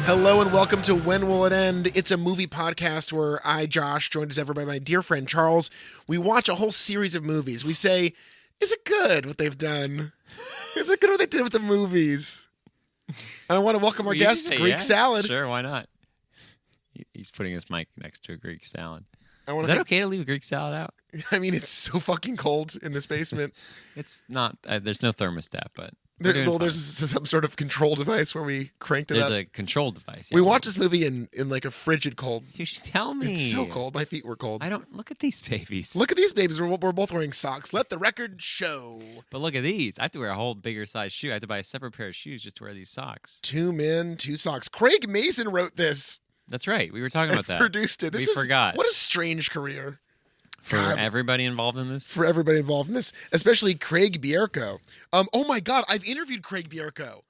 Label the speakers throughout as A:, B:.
A: Hello and welcome to When Will It End? It's a movie podcast where I, Josh, joined as ever by my dear friend Charles, we watch a whole series of movies. We say, is it good what they've done? Is it good what they did with the movies? And I want to welcome our guest, Greek Salad.
B: Sure, why not? He's putting his mic next to a Greek salad.
A: Is
B: that okay to leave a Greek salad out?
A: I mean, it's so fucking cold in this basement.
B: It's not. There's no thermostat, but
A: there's some sort of control device where we cranked it up.
B: There's a control device. Yeah,
A: we watched this movie in like a frigid cold.
B: You should tell me.
A: It's so cold. My feet were cold.
B: I don't look at these babies.
A: Look at these babies. We're both wearing socks. Let the record show.
B: But look at these. I have to wear a whole bigger size shoe. I have to buy a separate pair of shoes just to wear these socks.
A: 2 men, 2 socks. Craig Mason wrote this.
B: That's right. We were talking about that.
A: Produced it.
B: We forgot.
A: What a strange career.
B: For everybody involved in this?
A: For everybody involved in this, especially Craig Bierko. Oh my God, I've interviewed Craig Bierko.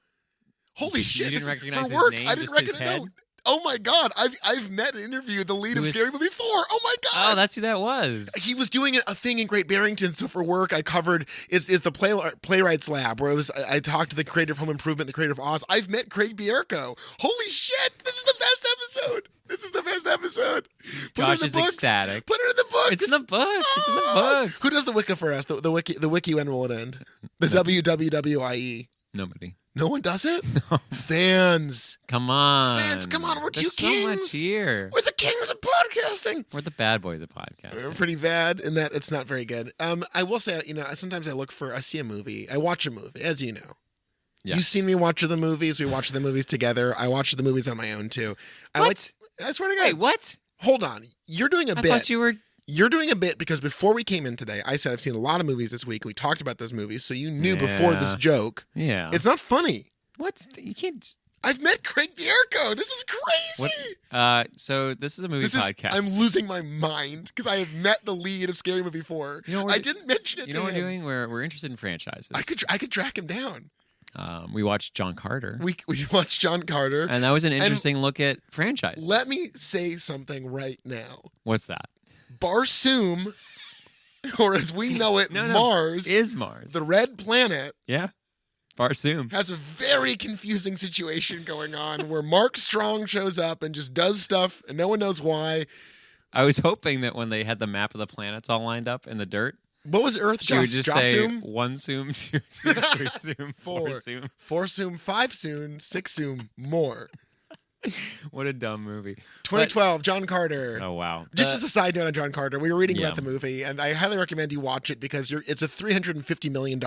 A: Holy shit!
B: You didn't recognize
A: for work,
B: his name,
A: I didn't recognize. No. Oh my God, I've met and interviewed the lead of Scary Movie 4. Oh my God!
B: Oh, that's who that was.
A: He was doing a thing in Great Barrington. So for work, I covered is the playwrights lab where I talked to the creator of Home Improvement, the creator of Oz. I've met Craig Bierko. Holy shit! This is the best episode.
B: Josh is ecstatic.
A: Put it in the books.
B: It's in the books. It's in the books.
A: Who does the Wicca for us? The wiki. When will it end? The WWWIE.
B: Nobody.
A: No one does it?
B: No.
A: Fans.
B: Come on.
A: We're
B: There's
A: two kings.
B: So much here.
A: We're the kings of podcasting.
B: We're the bad boys of podcasting.
A: We're pretty bad in that it's not very good. I will say, sometimes I see a movie. I watch a movie, as you know. Yeah. You've seen me watch the movies. We watch the movies together. I watch the movies on my own, too. I swear to God.
B: Wait, what?
A: Hold on. You're doing a bit.
B: I thought you were...
A: You're doing a bit because before we came in today, I said I've seen a lot of movies this week. We talked about those movies, so you knew before this joke.
B: Yeah.
A: It's not funny.
B: What? You can't...
A: I've met Craig Bierko. This is crazy.
B: So this is a movie podcast.
A: I'm losing my mind because I have met the lead of Scary Movie 4. I didn't mention it to him.
B: You know what we're doing? We're interested in franchises.
A: I could track him down.
B: We watched John Carter.
A: We watched John Carter.
B: And that was an interesting look at franchises.
A: Let me say something right now.
B: What's that?
A: Barsoom, or as we know it, Mars.
B: Is Mars.
A: The red planet.
B: Yeah. Barsoom.
A: Has a very confusing situation going on where Mark Strong shows up and just does stuff and no one knows why.
B: I was hoping that when they had the map of the planets all lined up in the dirt,
A: what was Earth?
B: She would just say 1 zoom, 2 zoom, 3 zoom, 4 zoom.
A: 4 zoom, 5 zoom, 6 zoom, more.
B: What a dumb movie.
A: 2012, John Carter.
B: Oh, wow.
A: Just as a side note on John Carter, we were reading about the movie, and I highly recommend you watch it because it's a $350 million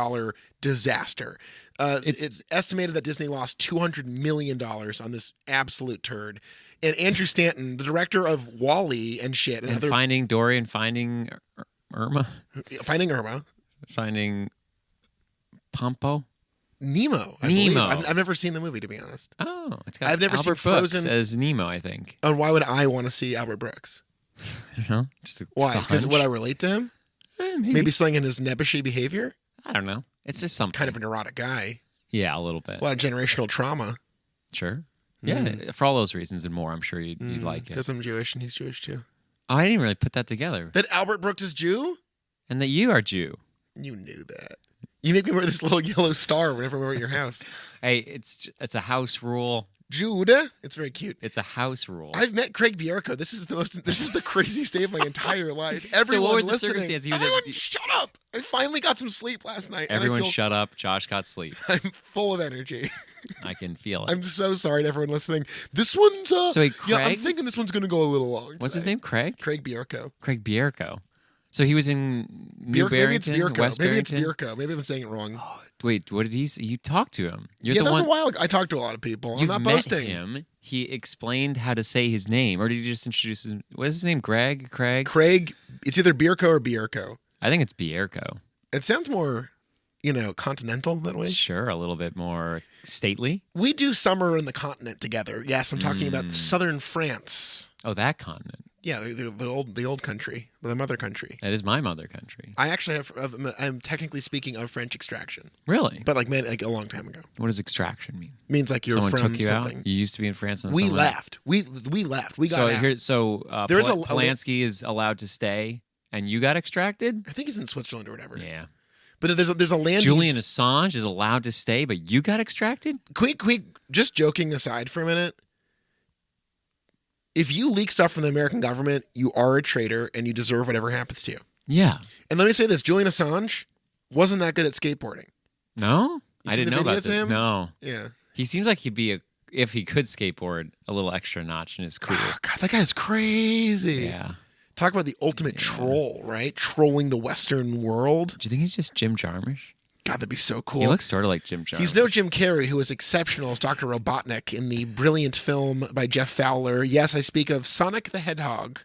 A: disaster. It's estimated that Disney lost $200 million on this absolute turd. And Andrew Stanton, the director of WALL-E and shit.
B: And Finding Dory and Finding Irma.
A: Finding Irma.
B: Finding Pompo.
A: Nemo. I believe. I've never seen the movie, to be honest.
B: Oh, it's got
A: I've never
B: Albert
A: seen Frozen
B: Brooks as Nemo, I think.
A: And why would I want to see Albert Brooks?
B: I don't know.
A: Why? Because would I relate to him? Maybe something in his nebbishy behavior?
B: I don't know. It's just something.
A: Kind of a neurotic guy.
B: Yeah, a little bit.
A: A lot of generational trauma.
B: Sure. Yeah, for all those reasons and more, I'm sure you'd like it.
A: Because I'm Jewish and he's Jewish too.
B: Oh, I didn't really put that together.
A: That Albert Brooks is Jew?
B: And that you are Jew.
A: You knew that. You make me wear this little yellow star whenever we're at your house.
B: Hey, it's a house rule.
A: Jude, it's very cute.
B: It's a house rule.
A: I've met Craig Bierko. This is the craziest day of my entire life. Everyone
B: so what were the
A: listening.
B: Circumstances?
A: Everyone, shut up! I finally got some sleep last night.
B: Everyone, shut up. Josh got sleep.
A: I'm full of energy.
B: I can feel it.
A: I'm so sorry to everyone listening. This one's
B: Craig?
A: Yeah, I'm thinking this one's going to go a little long.
B: What's his name? Craig?
A: Craig Bierko.
B: Craig Bierko. So he was in New Barrington,
A: maybe it's Bierko.
B: West
A: Maybe it's
B: Barrington?
A: Bierko. Maybe I'm saying it wrong.
B: Oh, wait, what did he say? You talked to him.
A: That was a while ago. I talked to a lot of people. I'm not boasting.
B: Him. He explained how to say his name. Or did he just introduce his... What is his name? Greg? Craig?
A: Craig. It's either Bierko or Bierko.
B: I think it's Bierko.
A: It sounds more, continental that way.
B: Sure, a little bit more stately.
A: We do summer in the continent together. Yes, I'm talking about southern France.
B: Oh, that continent.
A: Yeah, the old country, the mother country.
B: That is my mother country.
A: I actually I'm technically speaking of French extraction.
B: Really?
A: But like a long time ago.
B: What does extraction mean?
A: It means like you're
B: someone
A: from
B: took you
A: something.
B: Out? You used to be in France and
A: we left. We left. We got out.
B: Polanski is allowed to stay and you got extracted?
A: I think he's in Switzerland or whatever.
B: Yeah.
A: But there's a land.
B: Julian Assange is allowed to stay, but you got extracted?
A: Quick, just joking aside for a minute. If you leak stuff from the American government, you are a traitor and you deserve whatever happens to you.
B: Yeah.
A: And let me say this, Julian Assange wasn't that good at skateboarding.
B: No? I didn't know about
A: that.
B: that. No.
A: Yeah.
B: He seems like he'd be, if he could skateboard, a little extra notch in his career.
A: Oh, God, that guy's crazy.
B: Yeah.
A: Talk about the ultimate troll, right? Trolling the Western world.
B: Do you think he's just Jim Jarmusch?
A: God, that'd be so cool.
B: He looks sort of like Jim Jarmusch.
A: He's no Jim Carrey, who was exceptional as Dr. Robotnik in the brilliant film by Jeff Fowler. Yes, I speak of Sonic the Hedgehog.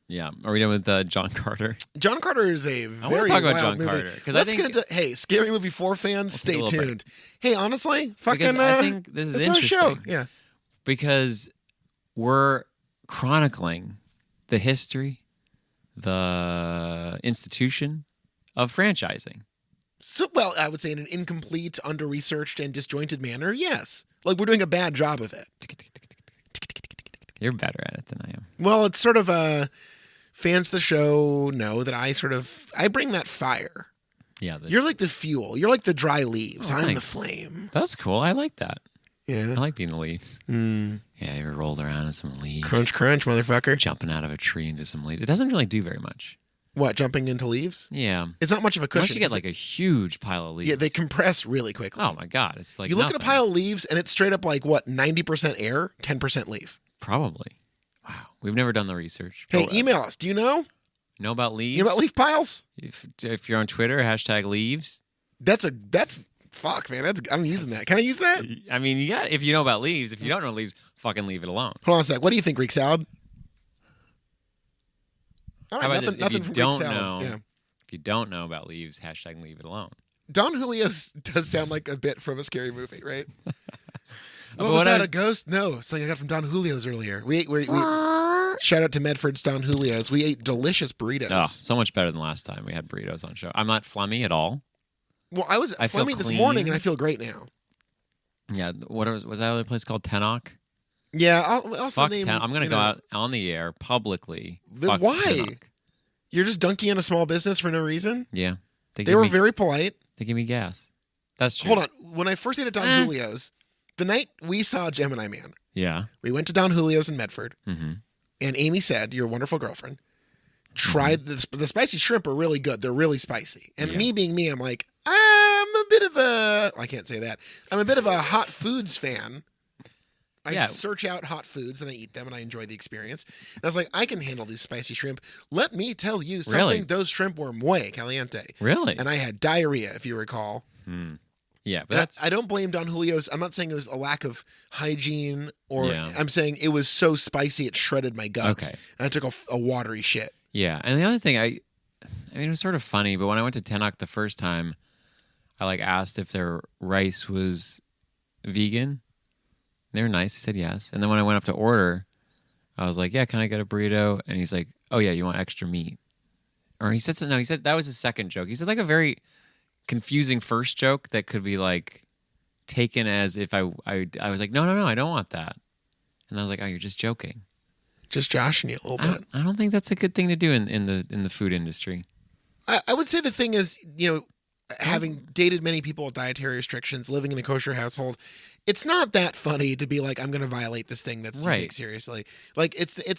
B: Yeah. Are we done with John Carter?
A: John Carter is a very
B: I want to talk about
A: wild
B: John
A: movie.
B: Carter.
A: Let's get into, hey, Scary Movie 4 fans, stay tuned. Hey, honestly, fucking,
B: because I think this is interesting.
A: Our show. Yeah.
B: Because we're chronicling the history, the institution of franchising.
A: So, well, I would say in an incomplete, under-researched, and disjointed manner, yes. Like, we're doing a bad job of it.
B: You're better at it than I am.
A: Well, it's sort of fans of the show know that I bring that fire.
B: Yeah.
A: You're like the fuel. You're like the dry leaves. I'm the
B: thanks.
A: flame.
B: That's cool. I like that.
A: Yeah.
B: I like being the leaves.
A: Mm.
B: Yeah, you ever rolled around in some leaves?
A: Crunch, crunch, motherfucker.
B: Jumping out of a tree into some leaves. It doesn't really do very much.
A: What, jumping into leaves?
B: Yeah.
A: It's not much of a cushion.
B: Unless you get like a huge pile of leaves.
A: Yeah, they compress really quickly.
B: Oh my God. It's like
A: you look
B: nothing.
A: at a pile of leaves and it's straight up like, what, 90% air, 10% leaf.
B: Probably. Wow. We've never done the research.
A: Hey, email us. Do you know?
B: Know about leaves?
A: You know about leaf piles?
B: If you're on Twitter, #leaves.
A: That's fuck, man. I'm using that. Can I use that?
B: I mean, if you know about leaves. If you don't know leaves, fucking leave it alone.
A: Hold on a sec. What do you think, Greek salad? All
B: How
A: right,
B: about
A: nothing
B: this?
A: from Greek salad. Yeah.
B: If you don't know about leaves, #leave it alone.
A: Don Julio does sound like a bit from a scary movie, right?
B: But
A: was that, a ghost? No, something I got from Don Julio's earlier. We shout out to Medford's Don Julio's. We ate delicious burritos.
B: Oh, so much better than last time we had burritos on show. I'm not phlegmy at all.
A: Well, I was phlegmy this morning, and I feel great now.
B: Yeah, was that other place called Tenok?
A: Yeah,
B: fuck Tenok. I'm gonna go out on the air publicly.
A: Why?
B: Tenok.
A: You're just dunking on a small business for no reason?
B: Yeah,
A: they were very polite.
B: They give me gas. That's true.
A: Hold on. When I first ate at Don Julio's, the night we saw Gemini Man,
B: yeah,
A: we went to Don Julio's in Medford,
B: mm-hmm.
A: and Amy said, "Your wonderful girlfriend, try the spicy shrimp are really good. They're really spicy." And me being me, I'm like, I'm a bit of a, I can't say that. I'm a bit of a hot foods fan. I search out hot foods and I eat them and I enjoy the experience. And I was like, I can handle these spicy shrimp. Let me tell you something.
B: Really?
A: Those shrimp were muy caliente.
B: Really?
A: And I had diarrhea, if you recall.
B: Yeah, but
A: I don't blame Don Julio's. I'm not saying it was a lack of hygiene or I'm saying it was so spicy it shredded my guts.
B: Okay.
A: And I took a watery shit.
B: Yeah, and the other thing, I mean, it was sort of funny, but when I went to Tenok the first time, I asked if their rice was vegan. They were nice. He said yes. And then when I went up to order, I was like, yeah, can I get a burrito? And he's like, oh, yeah, you want extra meat? Or he said, no, he said that was his second joke. He said like a very confusing first joke that could be like taken as if I was like, no, I don't want that. And I was like, oh, you're just joking.
A: Just joshing you a little bit.
B: I don't think that's a good thing to do in the food industry.
A: I would say the thing is, having dated many people with dietary restrictions, living in a kosher household, it's not that funny to be like, I'm going to violate this thing that's take seriously. Like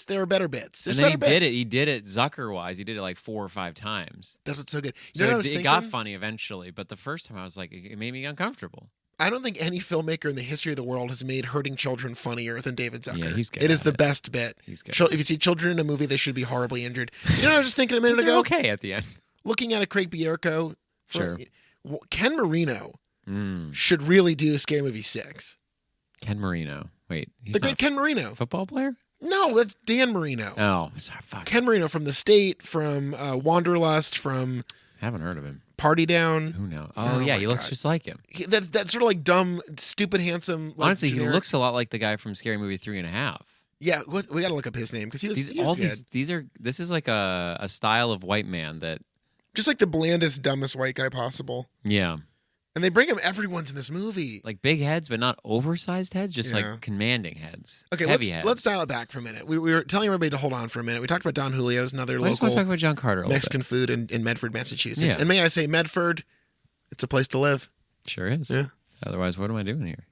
A: there are better bits. There's
B: and then
A: better bits.
B: He did it Zucker-wise. He did it like 4 or 5 times.
A: That's what's so good.
B: So it got funny eventually, but the first time I was like, it made me uncomfortable.
A: I don't think any filmmaker in the history of the world has made hurting children funnier than David Zucker.
B: Yeah, he's good.
A: It is the best bit.
B: He's good.
A: If you see children in a movie, they should be horribly injured. You know what I was just thinking a minute ago?
B: Okay at the end.
A: Looking at a Craig Bierko.
B: Sure.
A: Ken Marino should really do Scary Movie 6.
B: Ken Marino. Wait. He's
A: the great Ken Marino.
B: Football player?
A: No, that's Dan Marino.
B: Oh, sorry, fuck.
A: Ken Marino from The State, from Wanderlust, from...
B: Haven't heard of him.
A: Party Down.
B: Who knows? Oh yeah, he looks just like him.
A: That's sort of like dumb, stupid, handsome. Like,
B: honestly,
A: generic.
B: He looks a lot like the guy from Scary Movie 3.5.
A: Yeah, we got to look up his name because he was good.
B: This is like a style of white man that
A: just like the blandest, dumbest white guy possible.
B: Yeah.
A: And they bring him. Everyone's in this movie.
B: Like big heads, but not oversized heads. Just like commanding heads.
A: Okay, let's dial it back for a minute. We were telling everybody to hold on for a minute. We talked about Don Julio's, another local.
B: I just want to talk about John Carter.
A: Mexican food in Medford, Massachusetts.
B: Yeah.
A: And may I say, Medford, it's a place to live.
B: Sure is.
A: Yeah.
B: Otherwise, what am I doing here?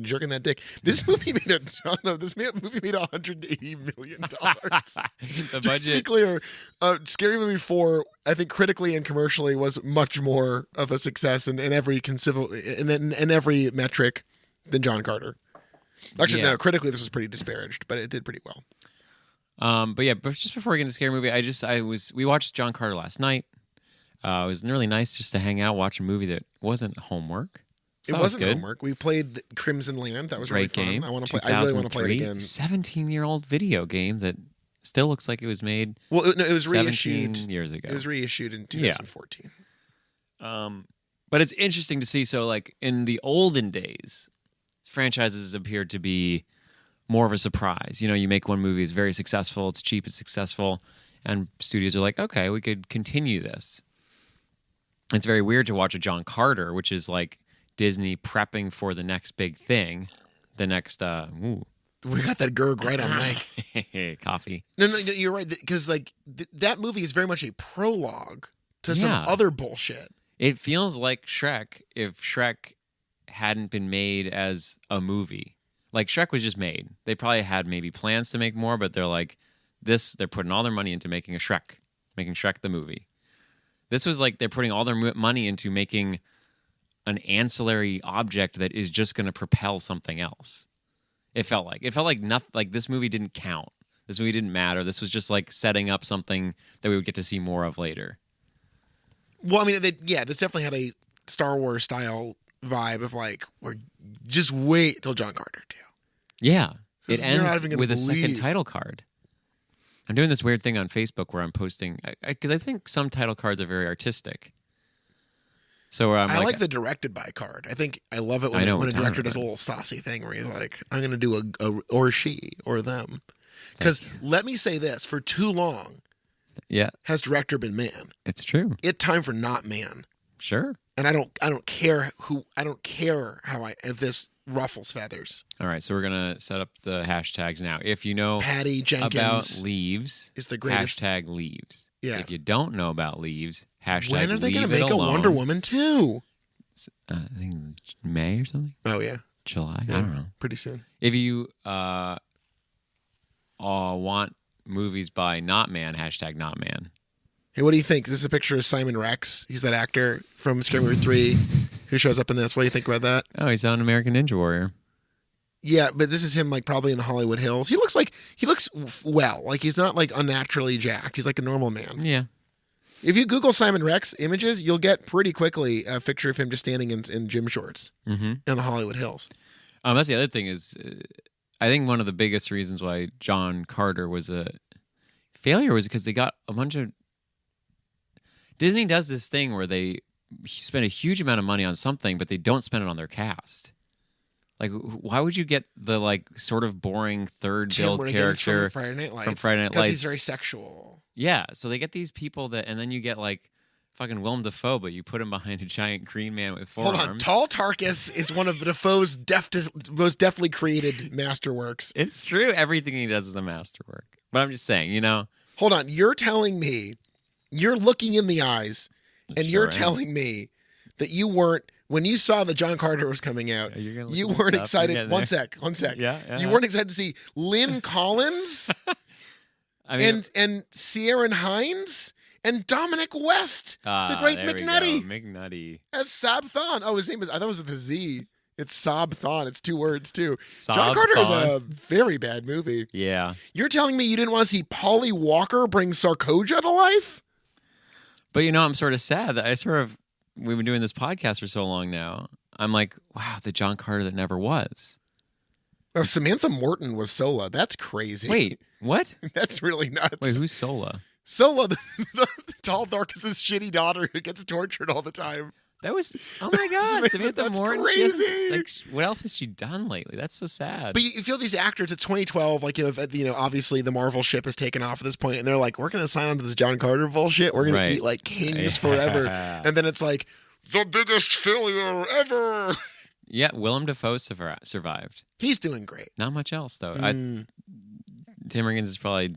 A: Jerking that dick. This movie made $180 million.
B: The
A: Just to be
B: budget.
A: clear, Scary Movie 4, I think critically and commercially was much more of a success in every in every metric than John Carter. Actually,
B: Yeah.
A: no, critically this was pretty disparaged, but it did pretty well.
B: But just before we get into Scary Movie, we watched John Carter last night. It was really nice just to hang out, watch a movie that wasn't homework. So
A: It wasn't
B: good.
A: homework. We played Crimson Land. That was
B: Great
A: really fun.
B: game.
A: I really want to play it again.
B: 17-year-old video game that still looks like it was made
A: Well, it was
B: 17
A: reissued.
B: years ago.
A: It was reissued in 2014.
B: But it's interesting to see. So, like, in the olden days, franchises appeared to be more of a surprise. You know, you make one movie, it's very successful, it's cheap, it's successful, and studios are like, okay, we could continue this. It's very weird to watch a John Carter, which is like Disney prepping for the next big thing, the next
A: We got that gurg right on mic.
B: coffee.
A: No, you're right. Because like that movie is very much a prologue to some
B: Yeah.
A: other bullshit.
B: It feels like Shrek if Shrek hadn't been made as a movie. Like Shrek was just made. They probably had maybe plans to make more, but they're like they're putting all their money into making Shrek the movie. This was like they're putting all their money into making an ancillary object that is just going to propel something else. It felt like nothing. Like this movie didn't count. This movie didn't matter. This was just like setting up something that we would get to see more of later.
A: Well, I mean, this definitely had a Star Wars style vibe of like, just wait till John Carter 2.
B: Yeah, it
A: You're not
B: ends
A: even gonna
B: with a second
A: believe.
B: title card. I'm doing this weird thing on Facebook where I'm posting because I think some title cards are very artistic. So where
A: I like the directed by card. I think I love it when a
B: what
A: director
B: time
A: does a
B: it is.
A: little saucy thing where he's like, I'm going to do a or she or them. Because let me say this, for too long
B: Yeah,
A: has director been man.
B: it's true.
A: It's time for not man.
B: Sure.
A: And I don't care if this ruffles feathers.
B: All right, so we're gonna set up the hashtags now. If you know
A: Patty
B: about
A: Jenkins
B: leaves,
A: is the greatest.
B: hashtag leaves.
A: Yeah.
B: If you don't know about leaves, hashtag
A: When are they
B: going to
A: make a Wonder Woman 2?
B: I think May or something.
A: Oh yeah,
B: July.
A: Yeah.
B: I don't know.
A: pretty soon.
B: If you want movies by not man, hashtag not man.
A: Hey, what do you think? This is a picture of Simon Rex. He's that actor from Scary Movie 3 who shows up in this. What do you think about that?
B: Oh, he's on American Ninja Warrior.
A: Yeah, but this is him like probably in the Hollywood Hills. He looks well. Like he's not like unnaturally jacked. He's like a normal man.
B: Yeah.
A: If you Google Simon Rex images, you'll get pretty quickly a picture of him just standing in gym shorts in the Hollywood Hills.
B: That's the other thing is, I think one of the biggest reasons why John Carter was a failure was because they got a bunch of. Disney does this thing where they spend a huge amount of money on something, but they don't spend it on their cast. Like, why would you get the like sort of boring third
A: Tim
B: build
A: Riggins
B: character
A: from Friday Night Lights.
B: from Friday Night
A: because he's
B: Lights?
A: very sexual.
B: Yeah, so they get these people that, and then you get like fucking Willem Dafoe, but you put him behind a giant green man with forearms.
A: Hold on, Tall Tarkus is one of Dafoe's most deftly created masterworks.
B: It's true, everything he does is a masterwork. But I'm just saying, you know.
A: Hold on, you're telling me, you're looking in the eyes, and
B: Sure
A: you're
B: am.
A: telling me that you weren't, when you saw that John Carter was coming out,
B: Are you gonna look
A: you
B: this
A: weren't
B: up?
A: excited.
B: You're
A: One
B: getting
A: sec.
B: Yeah.
A: You weren't excited to see Lynn Collins
B: I mean,
A: and Ciaran Hinds and Dominic West, the great
B: there we
A: McNutty,
B: go, McNutty.
A: as Sab Thon. Oh, his name is, I thought it was with a Z. It's Sab Thon. It's 2 words too. John
B: Sob
A: Carter is
B: Thon.
A: a very bad movie.
B: Yeah.
A: You're telling me you didn't want to see Polly Walker bring Sarkoja to life?
B: But you know, I'm sort of sad that we've been doing this podcast for so long now. I'm like, wow, the John Carter that never was.
A: Oh, Samantha Morton was Sola. That's crazy.
B: Wait, what?
A: That's really nuts.
B: Wait, who's Sola?
A: Sola, the Tall Darkus' shitty daughter who gets tortured all the time.
B: That was, oh my God, Samantha
A: That's
B: Morton.
A: crazy.
B: What else has she done lately? That's so sad.
A: But you feel these actors, it's 2012, like, obviously the Marvel ship has taken off at this point, and they're like, we're going to sign on to this John Carter bullshit. We're going
B: Right.
A: to eat like kings forever. And then it's like, the biggest failure ever.
B: Yeah, Willem Dafoe survived.
A: He's doing great.
B: Not much else, though. Tim Riggins is probably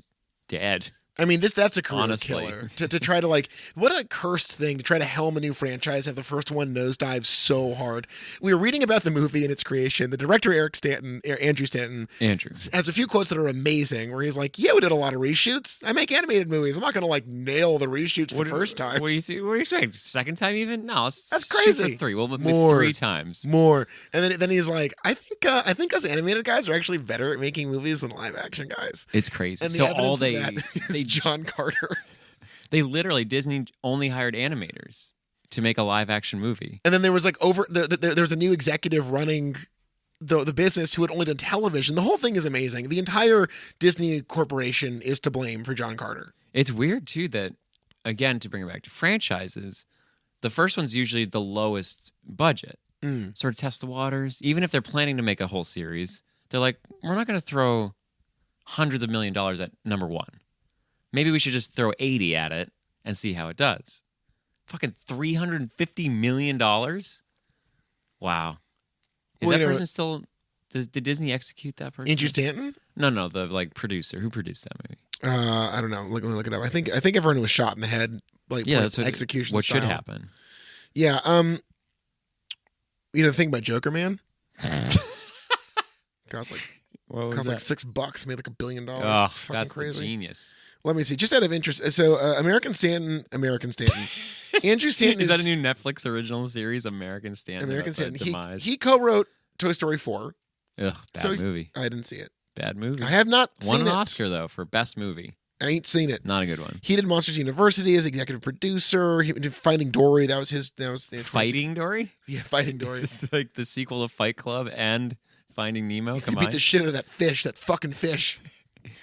B: dead.
A: I mean, that's a career
B: Honestly.
A: killer. To try to like, what a cursed thing to try to helm a new franchise, have the first one nosedive so hard. We were reading about the movie and its creation. The director, Andrew Stanton, has a few quotes that are amazing where he's like, yeah, we did a lot of reshoots. I make animated movies. I'm not going to like nail the reshoots the first time.
B: What do you expect? Second time even? No,
A: that's crazy.
B: Shoot for 3. We'll make 3 times.
A: More. And then he's like, I think us animated guys are actually better at making movies than live action guys.
B: It's crazy.
A: And
B: so all they
A: John Carter.
B: They literally, Disney only hired animators to make a live action movie.
A: And then there was like there was a new executive running the business who had only done television. The whole thing is amazing. The entire Disney corporation is to blame for John Carter.
B: It's weird too that, again, to bring it back to franchises, the first one's usually the lowest budget. Sort of test the waters. Even if they're planning to make a whole series, they're like, we're not going to throw hundreds of $1 million at number 1. Maybe we should just throw 80 at it and see how it does. Fucking $350 million? Wow. Is that person still... Did Disney execute that person?
A: Andrew Stanton?
B: No, the like producer. Who produced that movie?
A: I don't know. Let me look it up. I think everyone was shot in the head. Like,
B: yeah, that's
A: execution
B: what
A: style.
B: should happen.
A: Yeah. The thing about Joker, man? cost like $6, made like $1 billion.
B: Oh,
A: fucking
B: that's
A: crazy.
B: Genius.
A: Let me see. Just out of interest, so American Stanton. Andrew Stanton
B: is that a new Netflix original series? American Stanton.
A: He co-wrote Toy Story 4.
B: Ugh, bad movie.
A: I didn't see it.
B: Bad movie.
A: I have not seen it.
B: Won an Oscar though for best movie.
A: I ain't seen it.
B: Not a good one.
A: He did Monsters University as executive producer. He did Finding Dory. That was
B: Fighting Dory.
A: Yeah, Fighting Dory.
B: This is like the sequel of Fight Club and Finding Nemo.
A: He beat the shit out of that fucking fish.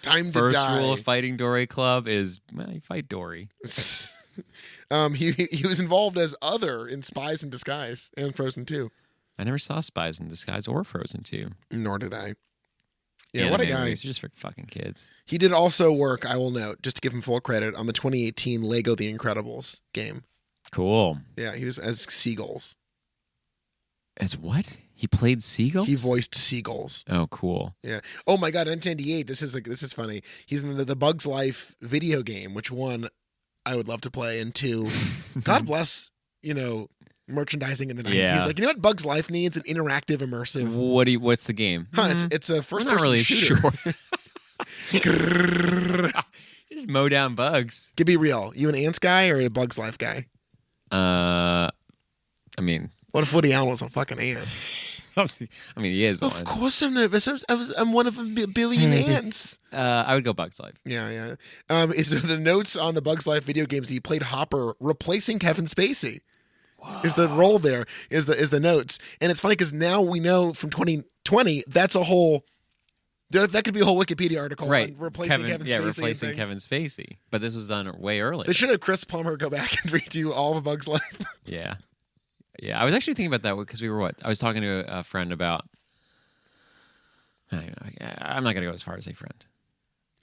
A: Time to die.
B: First rule of Fighting Dory Club is you fight Dory.
A: He was involved as other in Spies in Disguise and Frozen 2.
B: I never saw Spies in Disguise or Frozen 2.
A: Nor did I. Yeah, what a guy.
B: Movies are just for fucking kids.
A: He did also work, I will note, just to give him full credit, on the 2018 Lego The Incredibles game.
B: Cool.
A: Yeah, he was as Seagulls.
B: As what? He played seagulls?
A: He voiced seagulls.
B: Oh, cool.
A: Yeah. Oh my God, 1998. This is funny. He's in the Bugs Life video game, which 1, I would love to play, and 2, God bless, merchandising in the 90s.
B: Yeah.
A: He's like, you know what Bugs Life needs? An interactive, immersive.
B: What's the game?
A: It's a first-person
B: not really
A: shooter.
B: Sure. Just mow down bugs.
A: To be real, you an Ants guy or a Bugs Life guy?
B: I mean,
A: what if Woody Allen was a fucking ant?
B: He is one.
A: Of course I'm nervous. I'm one of a billion ants.
B: I would go Bugs Life.
A: Yeah. So the notes on the Bugs Life video games, he played Hopper, replacing Kevin Spacey. Whoa. Is the role there? Is the notes? And it's funny because now we know from 2020 that's a whole. That could be a whole Wikipedia article on replacing Kevin Spacey.
B: Yeah, replacing Kevin Spacey. But this was done way earlier.
A: They should have Chris Plummer go back and redo all of Bugs Life.
B: Yeah. Yeah, I was actually thinking about that because we were I was talking to a friend about. I'm not going to go as far as say friend.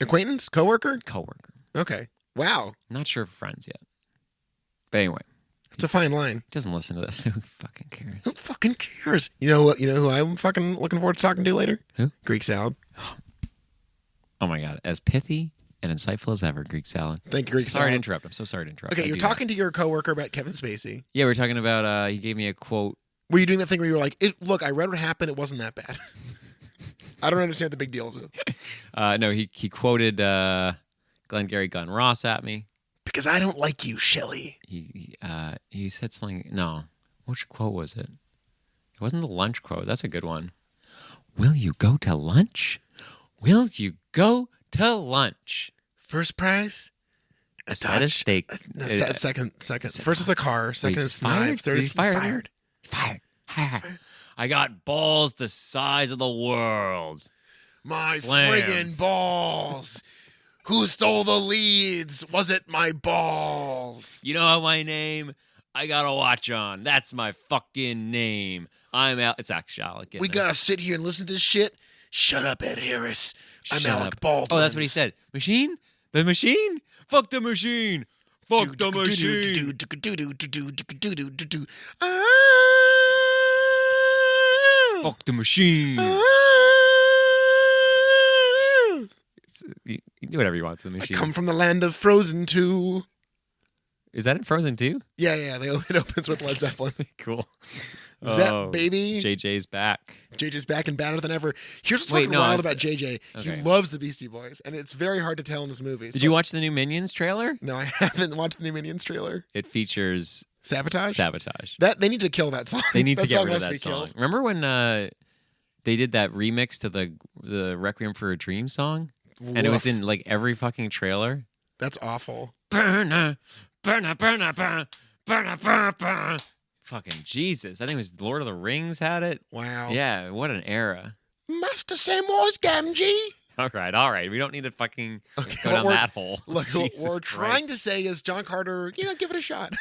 A: Acquaintance? Coworker?
B: Coworker.
A: Okay. Wow.
B: Not sure if friends yet. But anyway.
A: It's a fine line.
B: He doesn't listen to this. Who fucking cares?
A: Who fucking cares? You know what? You know who I'm fucking looking forward to talking to later?
B: Who?
A: Greek salad.
B: Oh my God. As pithy and insightful as ever, Greek salad.
A: Thank you, Greek salad.
B: Sorry to interrupt. I'm so sorry to interrupt.
A: Okay, you're talking to your coworker about Kevin Spacey.
B: Yeah, we were talking about, he gave me a quote.
A: Were you doing that thing where you were like, look, I read what happened. It wasn't that bad. I don't understand what the big deal is with it.
B: No, he quoted Glengarry Glen Ross at me.
A: Because I don't like you, Shelley.
B: He said something. No. Which quote was it? It wasn't the lunch quote. That's a good one. Will you go to lunch? Will you go to lunch?
A: First prize?
B: A set of steak.
A: Second. First is a car. Second is knives. Third is fired. I got balls the size of the world. My
B: Slam.
A: friggin' balls. Who stole the leads? Was it my balls?
B: You know my name? I got a watch on. That's my fucking name. I'm out. It's actually Alec.
A: We gotta sit here and listen to this shit? Shut up, Ed Harris. I'm Alec Baldwin.
B: Oh, that's what he said. Machine? The machine? Fuck the machine. Fuck the machine. Fuck the machine. you do whatever you want to the
A: I
B: machine.
A: come from the land of Frozen 2.
B: Is that in Frozen 2?
A: Yeah. It opens with Led Zeppelin.
B: Cool.
A: Zep, baby.
B: JJ's back.
A: JJ's back and badder than ever. Here's what's
B: Wait,
A: fucking wild about JJ.
B: Okay.
A: He loves the Beastie Boys, and it's very hard to tell in his movies.
B: Did you watch the new Minions trailer?
A: No, I haven't watched the new Minions trailer.
B: It features
A: Sabotage?
B: That
A: They need to kill that song.
B: They need to
A: That
B: get
A: song
B: rid of
A: must
B: that
A: be
B: song.
A: killed.
B: Remember when they did that remix to the Requiem for a Dream song? And it was in like every fucking trailer.
A: That's awful.
B: Burner, burner, burner, burner, burner, burner, burner. Fucking Jesus. I think it was Lord of the Rings had it.
A: Wow.
B: Yeah, what an era.
A: Master Samwise Gamgee.
B: All right. We don't need to fucking go
A: what
B: down
A: we're-
B: that hole.
A: Look,
B: Jesus
A: what we're trying
B: Christ.
A: to say is John Carter, give it a shot.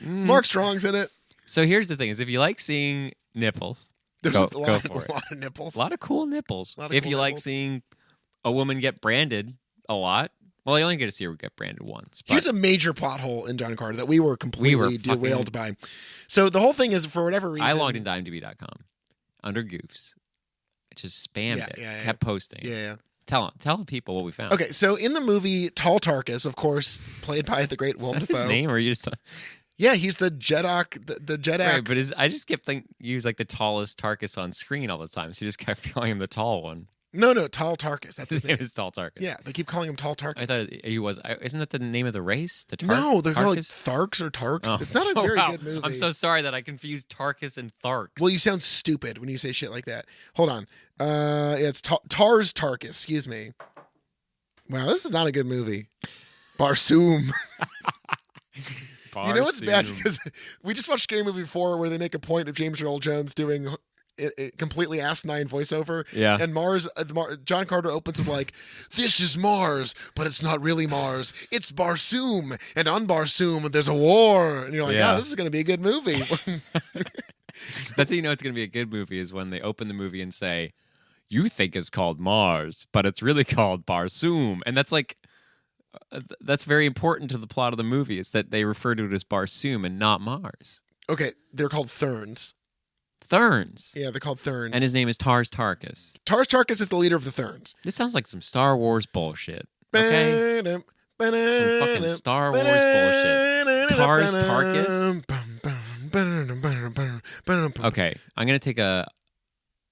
A: Mark Strong's in it.
B: So here's the thing: is if you like seeing nipples,
A: There's
B: go
A: a lot
B: for it.
A: of nipples.
B: A lot of cool nipples.
A: A lot of
B: If
A: cool
B: you like
A: nipples.
B: seeing a woman get branded a lot, well, you only get to see her get branded once. But
A: Here's a major plot hole in John Carter that we were completely
B: fucking-
A: derailed by. So the whole thing is, for whatever reason,
B: I logged into IMDb.com under goofs. I just spammed
A: Yeah,
B: it.
A: yeah.
B: Kept posting.
A: Yeah.
B: Tell the people what we found.
A: Okay, so in the movie, Tall Tarkus, of course, played by the great Willem
B: Is that his
A: Dafoe.
B: name, or you just
A: Yeah, he's the Jedok, the Jedak.
B: right? But I just kept use like the tallest Tarkus on screen all the time, so you just kept calling him the tall one.
A: No, Tall Tarkus. That's
B: His
A: his
B: name
A: name.
B: is Tall Tarkus.
A: Yeah, they keep calling him Tall Tarkus.
B: I thought he was. Isn't that the name of the race?
A: No, they're called like
B: Tarkus?
A: Tharks or Tarks.
B: Oh.
A: It's not a very
B: Wow.
A: good movie.
B: I'm so sorry that I confused Tarkus and Tharks.
A: Well, you sound stupid when you say shit like that. Hold on. Yeah, it's Tars Tarkus. Excuse me. Wow, this is not a good movie. Barsoom. You know what's bad? Because we just watched Scary Movie 4 where they make a point of James Earl Jones doing a completely asinine voiceover.
B: Yeah.
A: And John Carter opens with like, "This is Mars, but it's not really Mars. It's Barsoom. And on Barsoom, there's a war." And you're like,
B: Yeah.
A: "Oh, this is going to be a good movie."
B: That's how you know it's going to be a good movie is when they open the movie and say, "You think it's called Mars, but it's really called Barsoom," and that's like. That's very important to the plot of the movie. It's that they refer to it as Barsoom and not Mars.
A: Okay, they're called Therns.
B: Therns.
A: Yeah, they're called Therns.
B: And his name is Tars Tarkus.
A: Tars Tarkus is the leader of the Therns.
B: This sounds like some Star Wars bullshit. Okay? Some fucking Star Wars bullshit. Tars Tarkus? Okay, I'm going to take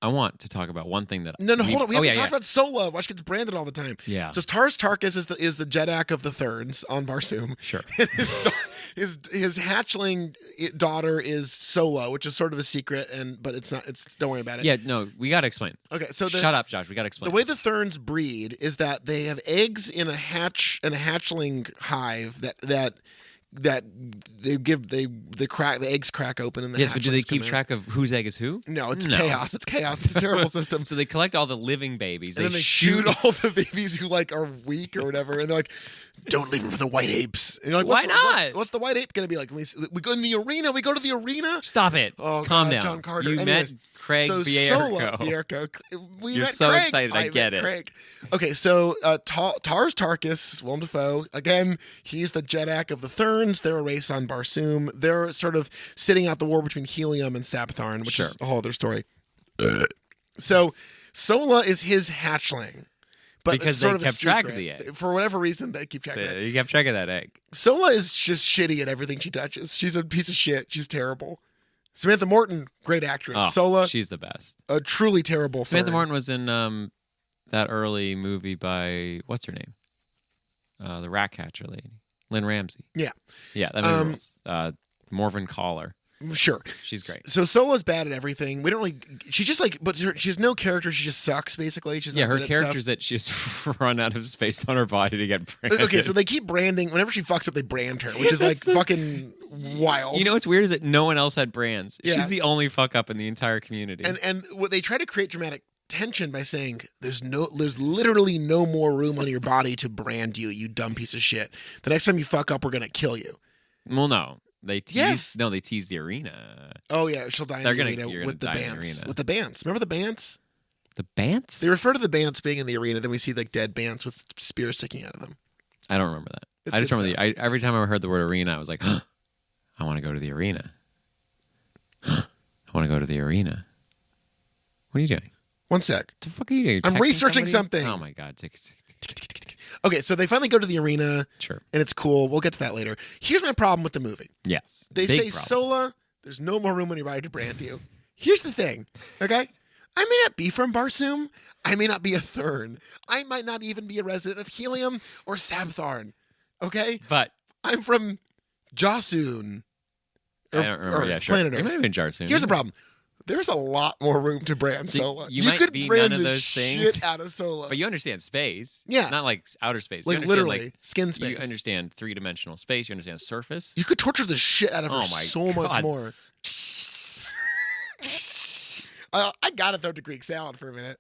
B: I want to talk about one thing that...
A: No, hold on. We haven't talked
B: yeah.
A: about Solo. Watch gets branded all the time.
B: Yeah.
A: So Tars Tarkus is the Jedak of the Therns on Barsoom.
B: Sure.
A: And his hatchling daughter is Solo, which is sort of a secret, but it's not. Don't worry about it.
B: Yeah, no, we got to explain.
A: Okay. So
B: Shut up, Josh. We got to explain.
A: The way the Therns breed is that they have eggs in a hatchling hive that the eggs crack open and the
B: Yes, but do they
A: hatchlings come
B: keep
A: in.
B: track of whose egg is who?
A: No, it's chaos. It's chaos. It's a terrible system.
B: So they collect all the living babies.
A: And then they shoot all the babies who are weak or whatever, and they're like, "Don't leave them for the white apes." And you're like,
B: Why not?
A: What's the white ape gonna be like? We go in the arena. We go to the arena.
B: Stop it.
A: Oh,
B: Calm
A: God,
B: down.
A: John Carter.
B: You
A: Anyways,
B: met Craig
A: so
B: Bierko.
A: Bierko. We
B: You're
A: met
B: so
A: Craig.
B: excited. I get
A: met
B: it.
A: Craig. Okay, so Tars Tarkus, Willem Dafoe. Again, he's the Jedak of the Therns. They're a race on Barsoom. They're sort of sitting out the war between Helium and Saptharn, which is a whole other story. So Sola is his hatchling. But
B: Because
A: it's sort
B: they
A: of a
B: kept track of
A: secret.
B: the egg.
A: For whatever reason, they keep track of that.
B: You kept track of that egg.
A: Sola is just shitty at everything she touches. She's a piece of shit. She's terrible. Samantha Morton, great actress.
B: Oh,
A: Sola,
B: she's the best.
A: a truly terrible
B: Samantha
A: Thern.
B: Morton was in that early movie by, what's her name? The rat catcher lady. Lynn Ramsey.
A: Yeah.
B: Yeah, that movie rules. Morven Caller.
A: Sure.
B: She's great.
A: So Sola's bad at everything. We don't really. She's just like, but she has no character. She just sucks, basically. She's
B: Yeah,
A: not
B: her
A: good at
B: character's
A: stuff.
B: that she's run out of space on her body to get branded.
A: Okay, so they keep branding. Whenever she fucks up, they brand her, which is like fucking wild.
B: You know what's weird is that no one else had brands.
A: Yeah.
B: She's the only fuck up in the entire community.
A: And what they try to create dramatic tension by saying there's literally no more room on your body to brand you, you dumb piece of shit. The next time you fuck up, we're gonna kill you.
B: Well, no. They tease.
A: Yes.
B: No, they tease the arena.
A: Oh yeah, she'll die in
B: They're
A: the
B: gonna-
A: arena
B: you're
A: with the
B: gonna die in the
A: Bants.
B: arena.
A: With the Bants. Remember the Bants?
B: The Bants?
A: They refer to the Bants being in the arena, then we see like dead Bants with spears sticking out of them.
B: I don't remember that.
A: It's
B: I just
A: good
B: remember every time I heard the word arena, I was like, I want to go to the arena. I want to go to the arena. What are you doing?
A: 1 sec.
B: The fuck are you doing?
A: I'm
B: Texting
A: researching
B: somebody?
A: something.
B: Oh my god.
A: Okay, so they finally go to the arena,
B: Sure.
A: and it's cool. We'll get to that later. Here's my problem with the movie.
B: Yes.
A: They
B: Big
A: say,
B: problem.
A: Sola, there's no more room on your body to brand you. Here's the thing, okay? I may not be from Barsoom. I may not be a Thurn. I might not even be a resident of Helium or Sabtharn, okay?
B: But
A: I'm from Josoon.
B: I don't remember. Yeah, sure.
A: Planet
B: It
A: Earth.
B: might have been Jarsoon.
A: Here's the problem. There's a lot more room to brand
B: See,
A: Sola.
B: you might
A: could
B: be
A: brand
B: none of
A: the
B: those things.
A: shit out of Sola.
B: But you understand space.
A: Yeah.
B: Not like outer space. You
A: Like
B: understand,
A: literally, skin space.
B: You understand three-dimensional space. You understand surface.
A: You could torture the shit out of her
B: Oh my
A: so much
B: God.
A: more. I gotta throw to Greek salad for a minute.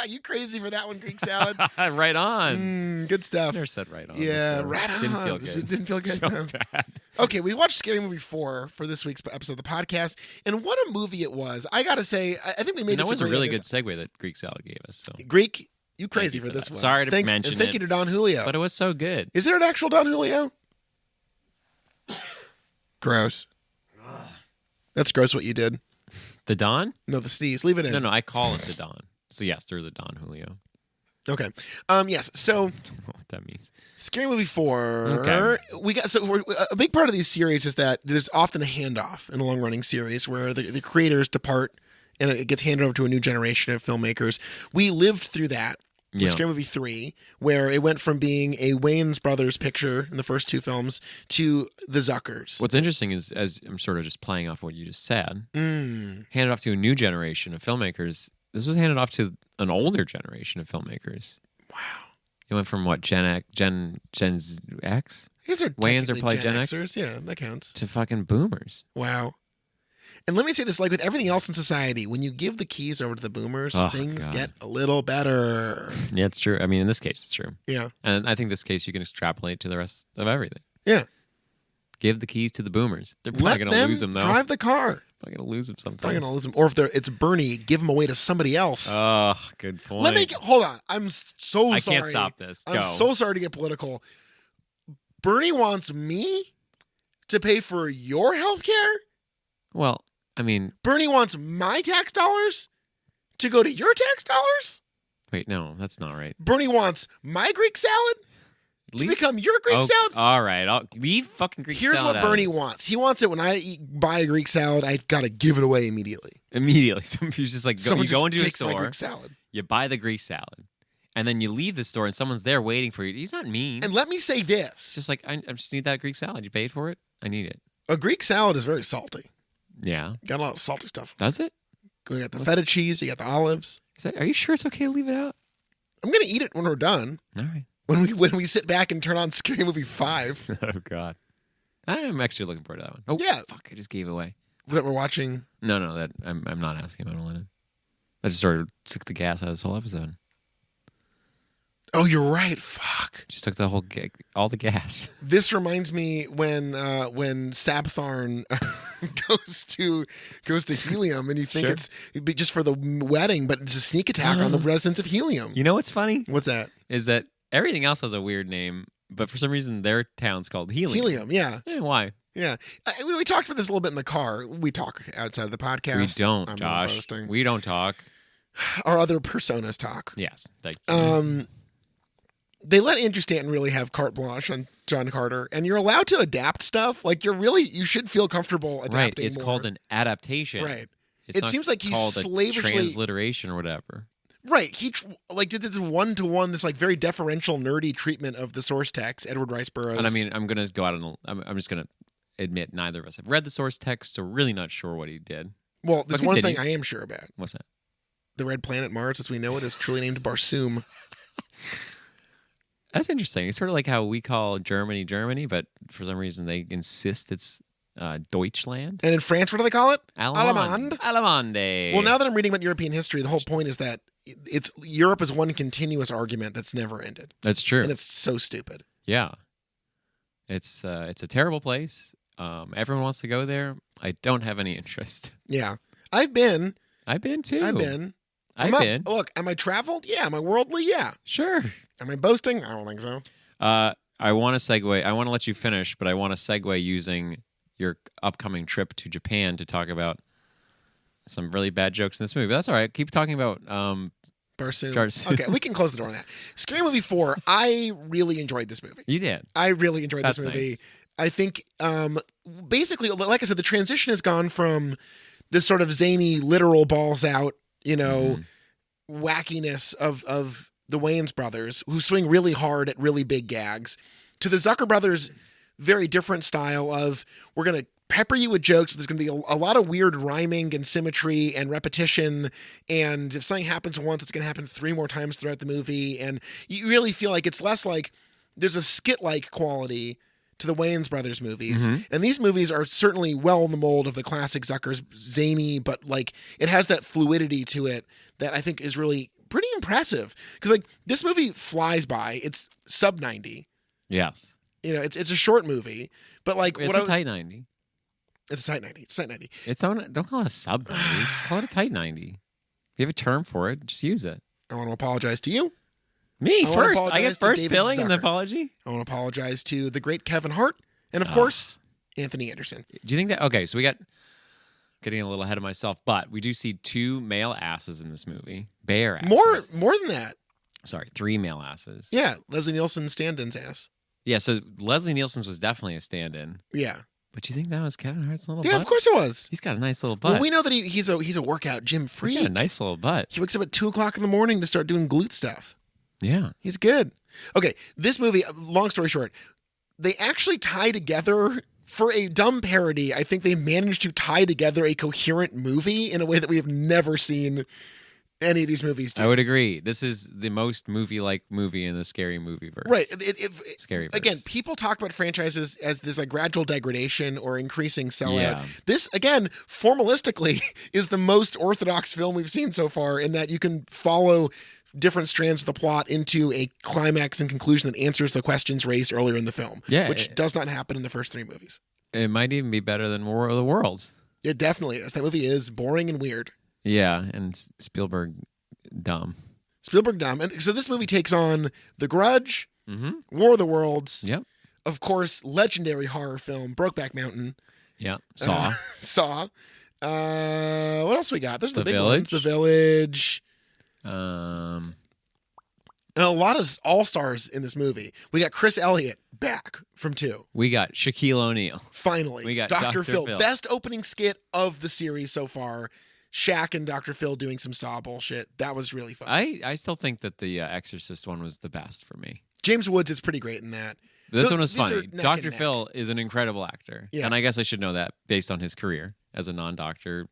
A: You crazy for that one, Greek salad?
B: Right on.
A: Good stuff.
B: Never said right on.
A: Yeah,
B: before.
A: right on.
B: Didn't feel good.
A: It didn't feel good.
B: So
A: No.
B: bad.
A: Okay, we watched Scary Movie 4 for this week's episode of the podcast, and what a movie it was. I gotta say, I think we made
B: And that was a
A: disagree
B: really
A: on
B: good
A: this.
B: segue that Greek salad gave us. So,
A: Greek, you crazy
B: you
A: for
B: for
A: this
B: that.
A: one.
B: Sorry to
A: Thanks,
B: mention
A: and thank
B: it.
A: you to Don Julio.
B: but it was so good.
A: Is there an actual Don Julio? Gross. That's gross what you did.
B: The Don?
A: No, the sneeze. Leave it in.
B: No, I call it the Don. So yes, there's a Don Julio.
A: Okay. Yes. So
B: I don't know what that means.
A: Scary Movie 4.
B: Okay.
A: We got a big part of these series is that there's often a handoff in a long running series where the creators depart and it gets handed over to a new generation of filmmakers. We lived through that with
B: Yeah.
A: Scary Movie 3, where it went from being a Wayans Brothers picture in the first two films to the Zuckers.
B: What's interesting is, as I'm sort of just playing off what you just said,
A: Mm.
B: handed off to a new generation of filmmakers. This was handed off to an older generation of filmmakers.
A: Wow.
B: It went from what, Gen X
A: I guess they're
B: Wayans are
A: technically
B: probably Gen X?
A: Xers. Yeah, that counts.
B: to fucking boomers.
A: Wow. And let me say this, like with everything else in society, when you give the keys over to the boomers,
B: Oh,
A: things
B: God.
A: get a little better.
B: Yeah, it's true. I mean, in this case, it's true.
A: Yeah.
B: And I think this case you can extrapolate to the rest of everything.
A: Yeah.
B: Give the keys to the boomers. They're
A: Let
B: probably going to
A: them
B: lose them, though.
A: drive the car.
B: Probably going to lose them
A: Probably
B: sometimes.
A: gonna lose them. Or if it's Bernie, give them away to somebody else.
B: Oh, good point.
A: Let me hold on. I'm so
B: I
A: sorry.
B: can't stop this. Go.
A: I'm so sorry to get political. Bernie wants me to pay for your health care?
B: Well, I mean,
A: Bernie wants my tax dollars to go to your tax dollars?
B: wait, no, that's not right.
A: Bernie wants my Greek salad to become your Greek salad?
B: All right, I'll leave fucking Greek
A: Here's
B: salad
A: what
B: out of
A: Bernie
B: this.
A: wants. He wants it when I buy a Greek salad, I gotta give it away immediately.
B: Immediately. Somebody's just like,
A: Someone
B: you go
A: just
B: into a
A: takes my
B: store,
A: Greek salad.
B: you buy the Greek salad, and then you leave the store and someone's there waiting for you. He's not mean.
A: And let me say
B: It's
A: this.
B: just like, I just need that Greek salad. You paid for it? I need it.
A: A Greek salad is very salty.
B: Yeah.
A: Got a lot of salty stuff.
B: Does it?
A: You got the feta cheese, you got the olives.
B: Are you sure it's okay to leave it out?
A: I'm gonna eat it when we're done.
B: All right.
A: When we sit back and turn on Scary Movie 5
B: Oh, God. I'm actually looking forward to that one. Oh,
A: Yeah.
B: fuck. I just gave away.
A: that we're watching.
B: No, that I'm not asking. I don't want to. I just sort of took the gas out of this whole episode.
A: Oh, you're right. Fuck.
B: Just took the whole all the gas.
A: This reminds me when Sabtharn goes to Helium, and you think
B: Sure.
A: it'd be just for the wedding, but it's a sneak attack on the residents of Helium.
B: You know what's funny?
A: What's that?
B: Is that everything else has a weird name, but for some reason their town's called Helium.
A: Helium. Yeah,
B: Why?
A: yeah. We talked about this a little bit in the car. We talk outside of the podcast.
B: We don't,
A: I'm
B: Josh.
A: boasting.
B: We don't talk.
A: Our other personas talk.
B: Yes.
A: They let Andrew Stanton really have carte blanche on John Carter, and you're allowed to adapt stuff. Like you should feel comfortable adapting.
B: Right. It's
A: more.
B: called an adaptation.
A: Right.
B: It's
A: It
B: not
A: seems like he's
B: called
A: slavishly-
B: a transliteration or whatever.
A: Right. He did this one-to-one, this like very deferential, nerdy treatment of the source text, Edward Rice Burroughs.
B: And I mean, I'm gonna go out on. I'm just gonna admit neither of us have read the source text, so really not sure what he did.
A: well, there's
B: but
A: one
B: continue.
A: thing I am sure about:
B: What's that?
A: the red planet Mars, as we know it, is truly named Barsoom.
B: That's interesting. It's sort of like how we call Germany Germany, but for some reason they insist it's Deutschland.
A: And in France, what do they call it?
B: Allemande. Allemande.
A: Well, now that I'm reading about European history, the whole point is that Europe is one continuous argument that's never ended,
B: That's true.
A: and it's so stupid.
B: Yeah. It's a terrible place. Everyone wants to go there. I don't have any interest.
A: Yeah, I've been.
B: I've been too.
A: I've been. Look, am I traveled? Yeah. Am I worldly? Yeah.
B: Sure.
A: Am I boasting? I don't think so.
B: I want to segue. I want to let you finish, but I want to segue using your upcoming trip to Japan to talk about some really bad jokes in this movie, but that's all right. Keep talking about
A: Barsoom.
B: Barsoom.
A: Okay, we can close the door on that. Scary Movie 4, I really enjoyed this movie.
B: You did.
A: I really enjoyed
B: That's
A: this movie.
B: nice.
A: I think, basically, like I said, the transition has gone from this sort of zany, literal balls out, wackiness of the Wayans brothers, who swing really hard at really big gags, to the Zucker brothers' very different style of, we're going to pepper you with jokes, but there's going to be a lot of weird rhyming and symmetry and repetition, and if something happens once, it's going to happen 3 more times throughout the movie, and you really feel like it's less like there's a skit-like quality to the Wayans brothers movies. And these movies are certainly well in the mold of the classic Zucker's zany, but like it has that fluidity to it that I think is really pretty impressive. Because like this movie flies by. It's sub 90.
B: Yes.
A: It's a short movie, but like
B: It's a tight 90.
A: It's a tight 90. It's a tight 90.
B: Don't call it a sub 90. Just call it a tight 90. If you have a term for it, just use it.
A: I want to apologize to you.
B: Me first. I get first
A: David
B: billing and the
A: Zucker.
B: apology.
A: I want to apologize to the great Kevin Hart and, of course, Anthony Anderson.
B: Do you think that? Okay, so we got getting a little ahead of myself, but we do see 2 male asses in this movie. Bare asses.
A: More than that.
B: Sorry, 3 male asses.
A: Yeah, Leslie Nielsen stand-in's ass.
B: Yeah, so Leslie Nielsen's was definitely a stand-in.
A: Yeah.
B: But you think that was Kevin Hart's little butt?
A: Yeah, of course it was.
B: He's got a nice little butt.
A: Well, we know that he's a workout gym freak.
B: He's got a nice little butt.
A: He wakes up at 2:00 in the morning to start doing glute stuff.
B: Yeah.
A: He's good. Okay, this movie, long story short, they actually tie together, for a dumb parody, I think they managed to tie together a coherent movie in a way that we have never seen any of these movies do.
B: I would agree. This is the most movie-like movie in the Scary Movieverse.
A: Right.
B: Scaryverse.
A: Again, people talk about franchises as this like gradual degradation or increasing sellout.
B: Yeah.
A: This, again, formalistically, is the most orthodox film we've seen so far in that you can follow different strands of the plot into a climax and conclusion that answers the questions raised earlier in the film, which does not happen in the first 3 movies.
B: It might even be better than War of the Worlds.
A: It definitely is. That movie is boring and weird.
B: Yeah, and Spielberg dumb.
A: And so this movie takes on The Grudge, War of the Worlds,
B: Yep.
A: of course, legendary horror film Brokeback Mountain,
B: Yep. Saw.
A: Saw. What else we got? There's the big
B: Village.
A: ones. The Village.
B: Um,
A: And a lot of all-stars in this movie. We got Chris Elliott back from 2.
B: we got Shaquille O'Neal.
A: Finally.
B: We got
A: Dr.
B: Dr.
A: Phil.
B: Phil.
A: Best opening skit of the series so far. Shaq and Dr. Phil doing some Saw bullshit. That was really fun.
B: I still think that the Exorcist one was the best for me.
A: James Woods is pretty great in that.
B: This one was
A: These are
B: funny.
A: neck and
B: Dr.
A: neck.
B: Phil is an incredible actor.
A: Yeah.
B: And I guess I should know that based on his career as a non-doctor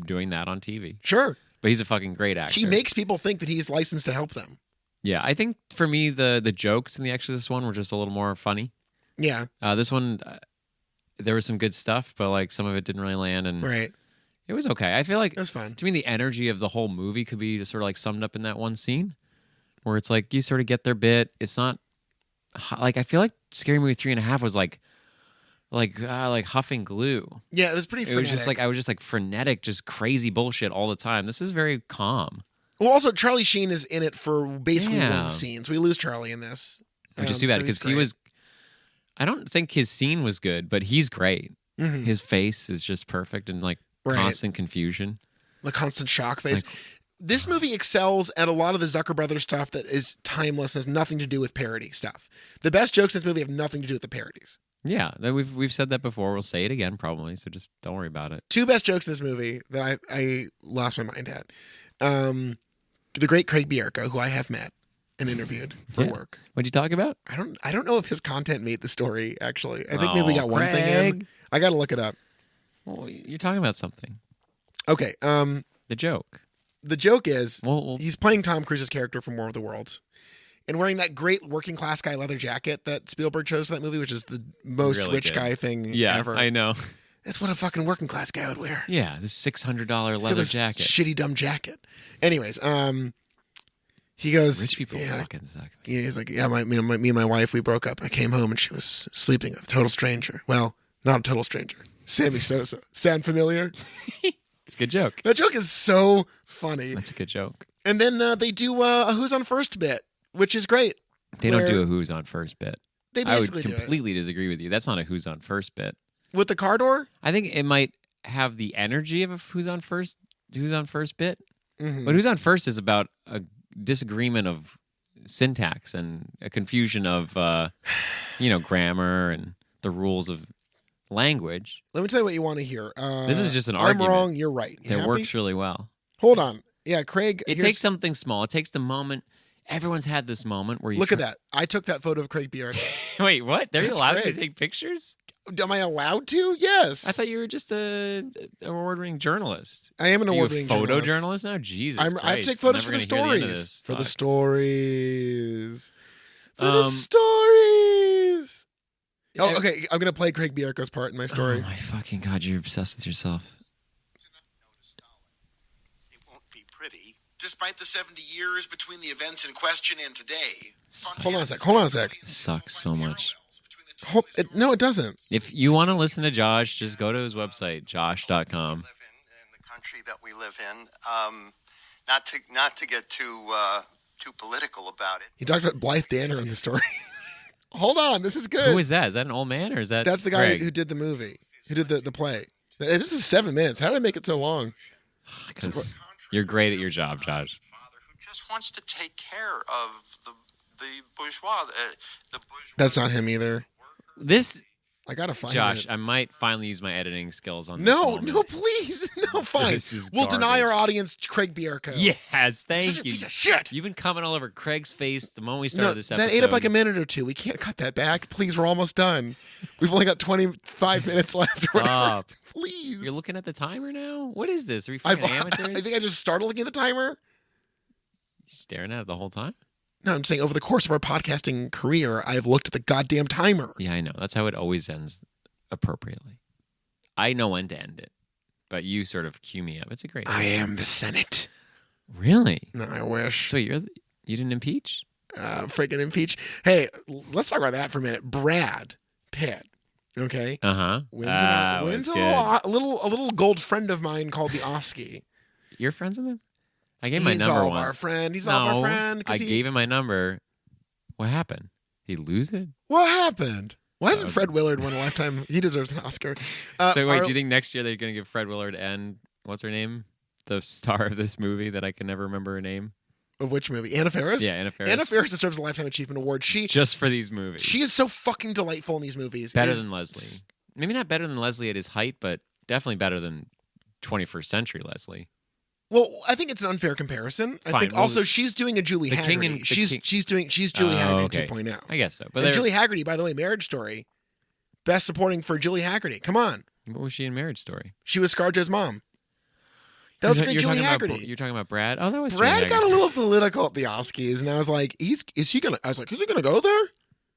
B: doing that on TV.
A: Sure.
B: But he's a fucking great actor.
A: He makes people think that he's licensed to help them.
B: Yeah, I think for me the jokes in the Exorcist one were just a little more funny.
A: Yeah.
B: This one, there was some good stuff, but like some of it didn't really land, and
A: Right.
B: it was okay. I feel like
A: It was fun.
B: to me the energy of the whole movie could be sort of like summed up in that one scene, where it's like you sort of get their bit. It's not like I feel like Scary Movie 3.5 was like huffing glue.
A: Yeah, it was pretty
B: It
A: frenetic.
B: was just like I was just like frenetic, just crazy bullshit all the time. This is very calm,
A: Well, also, Charlie Sheen is in it for basically
B: Yeah.
A: one scene. So we lose Charlie in this.
B: which is too bad
A: but he's
B: because he
A: great.
B: was. I don't think his scene was good, but he's great.
A: Mhm.
B: His face is just perfect and like
A: Right.
B: constant confusion.
A: The constant shock face. This movie excels at a lot of the Zucker Brothers stuff that is timeless, has nothing to do with parody stuff. The best jokes in this movie have nothing to do with the parodies.
B: Yeah, we've said that before. We'll say it again probably. So just don't worry about it.
A: 2 best jokes in this movie that I lost my mind at. The great Craig Bierko, who I have met and interviewed for
B: Yeah.
A: work.
B: What'd you talk about?
A: I don't know if his content made the story, actually. I think maybe we got one thing in.
B: Craig.
A: I got to look it up.
B: Well, you're talking about something.
A: Okay.
B: The joke.
A: The joke is
B: Well,
A: he's playing Tom Cruise's character from War of the Worlds and wearing that great working class guy leather jacket that Spielberg chose for that movie, which is the most
B: Really
A: rich
B: good.
A: guy thing
B: yeah,
A: ever.
B: I know.
A: That's what a fucking working class guy would wear.
B: Yeah, this $600
A: He's got
B: leather
A: this
B: jacket.
A: shitty dumb jacket. Anyways, he goes,
B: Rich people
A: yeah,
B: walk in this document.
A: yeah, he's like, yeah, me and my wife, we broke up. I came home and she was sleeping with a total stranger. Well, not a total stranger. Sammy Sosa. Sound familiar?
B: It's a good joke.
A: That joke is so funny.
B: That's a good joke.
A: And then they do a Who's on First bit, which is great.
B: They
A: Where
B: don't do a who's on first bit.
A: They
B: I would
A: basically do it.
B: completely disagree with you. That's not a who's on first bit.
A: With the car door?
B: I think it might have the energy of a who's on first Who's on First bit.
A: Mhm.
B: But Who's on First is about a disagreement of syntax and a confusion of, grammar and the rules of language.
A: Let me tell you what you want to hear.
B: This is just an argument.
A: I'm wrong. You're right. You
B: That
A: happy?
B: works really well.
A: Hold on. Yeah, Craig.
B: It takes something small. It takes the moment. Everyone's had this moment where you
A: Look at that. I took that photo of Craig Bierko.
B: Wait, what? They're
A: That's
B: allowed to
A: great.
B: take pictures?
A: Am I allowed to? Yes.
B: I thought you were just an award-winning journalist.
A: I am an
B: Are you
A: award-winning
B: photo journalist now? Jesus
A: I have to
B: Christ.
A: take photos
B: I'm
A: for
B: never
A: the
B: gonna hear the end of
A: stories.
B: this.
A: For the
B: Fuck.
A: stories. For the stories. Oh, okay. I'm going to play Craig Bierko's part in my story.
B: Oh my fucking God, you're obsessed with yourself.
C: It won't be pretty.
A: Despite the 70 years between the events in question and today.
B: Hold
A: on a sec.
B: This sucks so much.
A: No, it doesn't.
B: If you want to listen to Josh, just go to his website, josh.com.
C: In the country that we live in, not to get too political about it.
A: He talked about Blythe Danner in the story. Hold on. This is good.
B: Who is that? Is that an old man or is that
A: That's the guy
B: Greg?
A: who did the movie, who did the play. This is 7 minutes. How did I make it so long?
B: Because you're great at your job, Josh.
C: Father who just wants to take care of the bourgeois. The bourgeois.
A: That's not him either.
B: This,
A: I gotta find
B: Josh,
A: it.
B: I might finally use my editing skills on this
A: No,
B: moment.
A: no, please, no, fine.
B: This is
A: We'll deny
B: garbage.
A: our audience Craig Bierko.
B: Yes,
A: Such
B: thank
A: a
B: you.
A: piece of shit.
B: You've been coming all over Craig's face the moment we
A: No,
B: started this episode.
A: that ate up like a minute or two. We can't cut that back. Please, we're almost done. We've only got 25 minutes left. Or whatever.
B: Stop.
A: Please.
B: You're looking at the timer now? What is this? Are we
A: I've-
B: fucking amateurs?
A: I think I just started looking at the timer.
B: Staring at it the whole time?
A: No, I'm saying over the course of our podcasting career, I have looked at the goddamn timer.
B: Yeah, I know. That's how it always ends appropriately. I know when to end it, but you sort of cue me up. It's a great
A: I
B: system.
A: am the Senate.
B: Really?
A: No, I wish.
B: So you didn't impeach?
A: Freaking impeach. Hey, let's talk about that for a minute. Brad Pitt. Okay.
B: Uh-huh.
A: Wins a little gold friend of mine called the Oski.
B: You're friends with him? I gave him my
A: He's
B: number
A: all
B: once.
A: our friend. He's all our friend.
B: I gave him my number. What happened? Did he lose it?
A: What happened? Why hasn't Fred Willard won a Lifetime? He deserves an Oscar.
B: So wait, do you think next year they're going to give Fred Willard and what's her name? The star of this movie that I can never remember her name.
A: Of which movie? Anna Faris?
B: Yeah, Anna Faris.
A: Anna Faris deserves a Lifetime Achievement Award.
B: Just for these movies.
A: She is so fucking delightful in these movies.
B: Better than Leslie. Maybe not better than Leslie at his height, but definitely better than 21st century Leslie.
A: Well, I think it's an unfair comparison. I
B: Fine,
A: think
B: well,
A: also she's doing a Julie
B: the King
A: Haggerty.
B: and- the
A: She's
B: King-
A: Julie Haggerty
B: okay.
A: 2.0.
B: I guess so. But
A: And
B: they're-
A: Julie Haggerty, by the way, Marriage Story, best supporting for Julie Haggerty. Come on,
B: what was she in Marriage Story?
A: she was ScarJo's mom. That was a great
B: You're
A: Julie
B: talking about-
A: Haggerty.
B: You're talking about Brad? Oh, that was
A: Brad
B: Julie
A: got a
B: Haggerty.
A: little political at the Oscars, and I was like, is he gonna go there?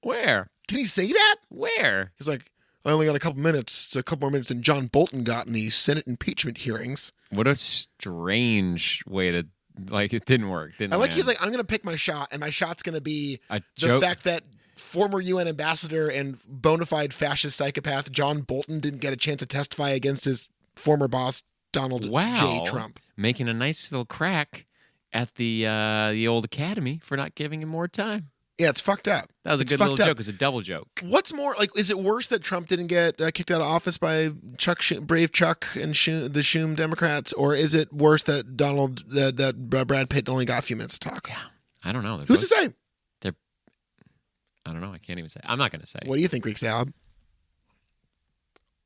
B: Where?
A: Can he say that?
B: Where?
A: He's like, I only got a couple minutes. It's a couple more minutes than John Bolton got in the Senate impeachment hearings.
B: What a strange way to, like, it didn't work, didn't
A: I like
B: land.
A: he's like, I'm gonna pick my shot, and my shot's gonna be
B: A
A: the
B: joke.
A: fact that former UN ambassador and bona fide fascist psychopath John Bolton didn't get a chance to testify against his former boss Donald
B: Wow.
A: J. Trump.
B: Making a nice little crack at the old academy for not giving him more time.
A: Yeah, it's fucked up.
B: That was a
A: It's
B: good little
A: fucked up.
B: joke. It was a double joke.
A: What's more, like, is it worse that Trump didn't get kicked out of office by Brave Chuck and the Schum Democrats, or is it worse that Brad Pitt only got a few minutes to talk?
B: Yeah. I don't know. They're
A: Who's to
B: both-
A: say?
B: I don't know. I can't even say. I'm not going to say.
A: What do you think, Greek salad?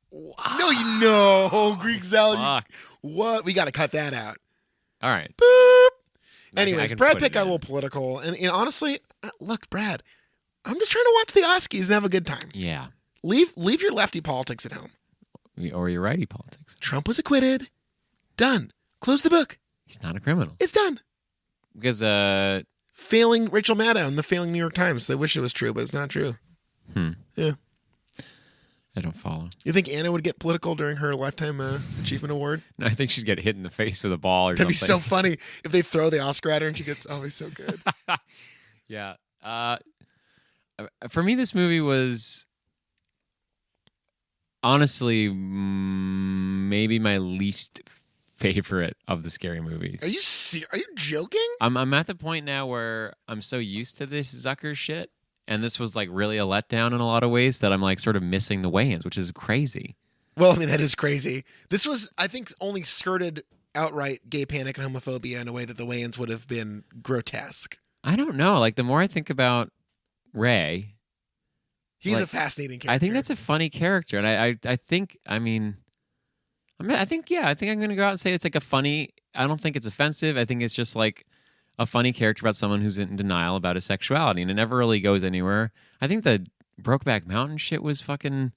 A: No, you know, Greek salad.
B: Fuck.
A: What? We got to cut that out.
B: All right.
A: Boop.
B: I
A: Anyways,
B: can
A: Brad
B: put
A: Pitt
B: it
A: got a
B: in.
A: little political, and honestly, look, Brad, I'm just trying to watch the Oscars and have a good time.
B: Yeah.
A: Leave your lefty politics at home.
B: Or your righty politics.
A: Trump was acquitted. Done. Close the book.
B: He's not a criminal.
A: It's done.
B: Because,
A: Failing Rachel Maddow and the failing New York Times. They wish it was true, but it's not true. Yeah.
B: I don't follow.
A: You think Anna would get political during her Lifetime Achievement Award?
B: No, I think she'd get hit in the face with a ball or
A: That'd be so
B: something.
A: funny if they throw the Oscar at her and she gets, oh, he's so good.
B: Yeah. For me, this movie was honestly maybe my least favorite of the scary movies.
A: Are you joking?
B: I'm at the point now where I'm so used to this Zucker shit, and this was like really a letdown in a lot of ways that I'm like sort of missing the Wayans, which is crazy.
A: Well, I mean, that is crazy. This was, I think, only skirted outright gay panic and homophobia in a way that the Wayans would have been grotesque.
B: I don't know. Like, the more I think about Ray,
A: He's
B: like,
A: a fascinating character.
B: I think that's a funny character, and I think I think I'm going to go out and say it's like a funny. I don't think it's offensive. I think it's just like a funny character about someone who's in denial about his sexuality, and it never really goes anywhere. I think the Brokeback Mountain shit was fucking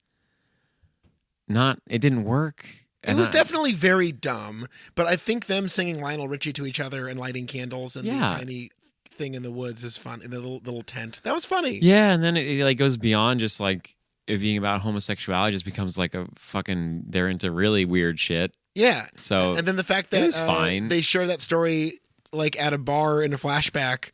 B: not. It didn't work.
A: It was definitely very dumb, but I think them singing Lionel Richie to each other and lighting candles and the tiny thing in the woods is fun. In the little tent, that was funny.
B: Yeah, and then it like goes beyond just like it being about homosexuality. It just becomes like a fucking. They're into really weird shit.
A: Yeah.
B: So
A: and then the fact that
B: it was fine.
A: They share that story like at a bar in a flashback,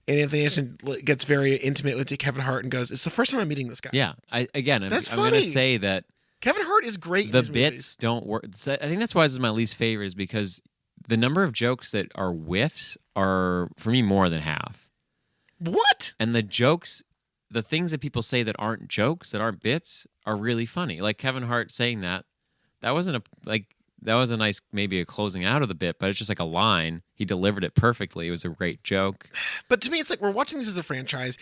A: and Anthony Anderson gets very intimate with Kevin Hart and goes, "It's the first time I'm meeting this guy."
B: Yeah. I'm going to say that
A: Kevin Hart is great.
B: The
A: in his
B: bits
A: movies.
B: don't work. I think that's why this is my least favorite, is because the number of jokes that are whiffs are for me more than half.
A: What?
B: And the jokes, the things that people say that aren't jokes, that aren't bits, are really funny. Like Kevin Hart saying that wasn't that was a nice, maybe a closing out of the bit, but it's just like a line. He delivered it perfectly. It was a great joke.
A: But to me, it's like we're watching this as a franchise.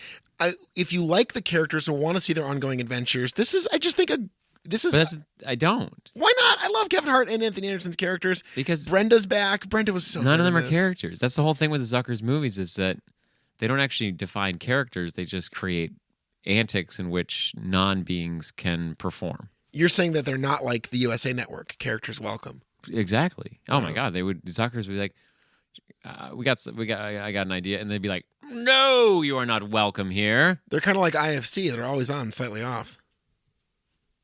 A: If you like the characters and want to see their ongoing adventures,
B: I don't.
A: Why not? I love Kevin Hart and Anthony Anderson's characters.
B: Because
A: Brenda's back. Brenda was so
B: none
A: good
B: of them
A: in
B: are
A: this.
B: characters. That's the whole thing with the Zuckers movies, is that they don't actually define characters. They just create antics in which non-beings can perform.
A: You're saying that they're not like the USA Network characters welcome.
B: Exactly. Oh my God, Zuckers would be like, I got an idea, and they'd be like, no, you are not welcome here.
A: They're kind of like IFC. They're always on, slightly off.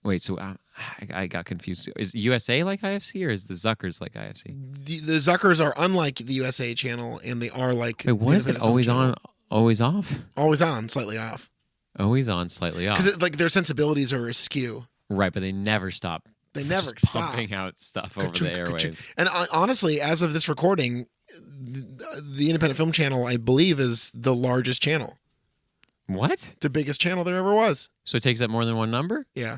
B: Wait, so I got confused. Is USA like IFC, or is the Zuckers like IFC?
A: The Zuckers are unlike the USA channel, and they are like.
B: Wait, what is it? Always on, always off?
A: Always on, slightly off.
B: Always on, slightly off.
A: Because like their sensibilities are askew.
B: Right, but they never stop.
A: They never
B: just
A: stop
B: pumping out stuff over the airwaves.
A: And honestly, as of this recording, the Independent Film Channel, I believe, is the largest channel.
B: What?
A: The biggest channel there ever was.
B: So it takes up more than one number?
A: Yeah.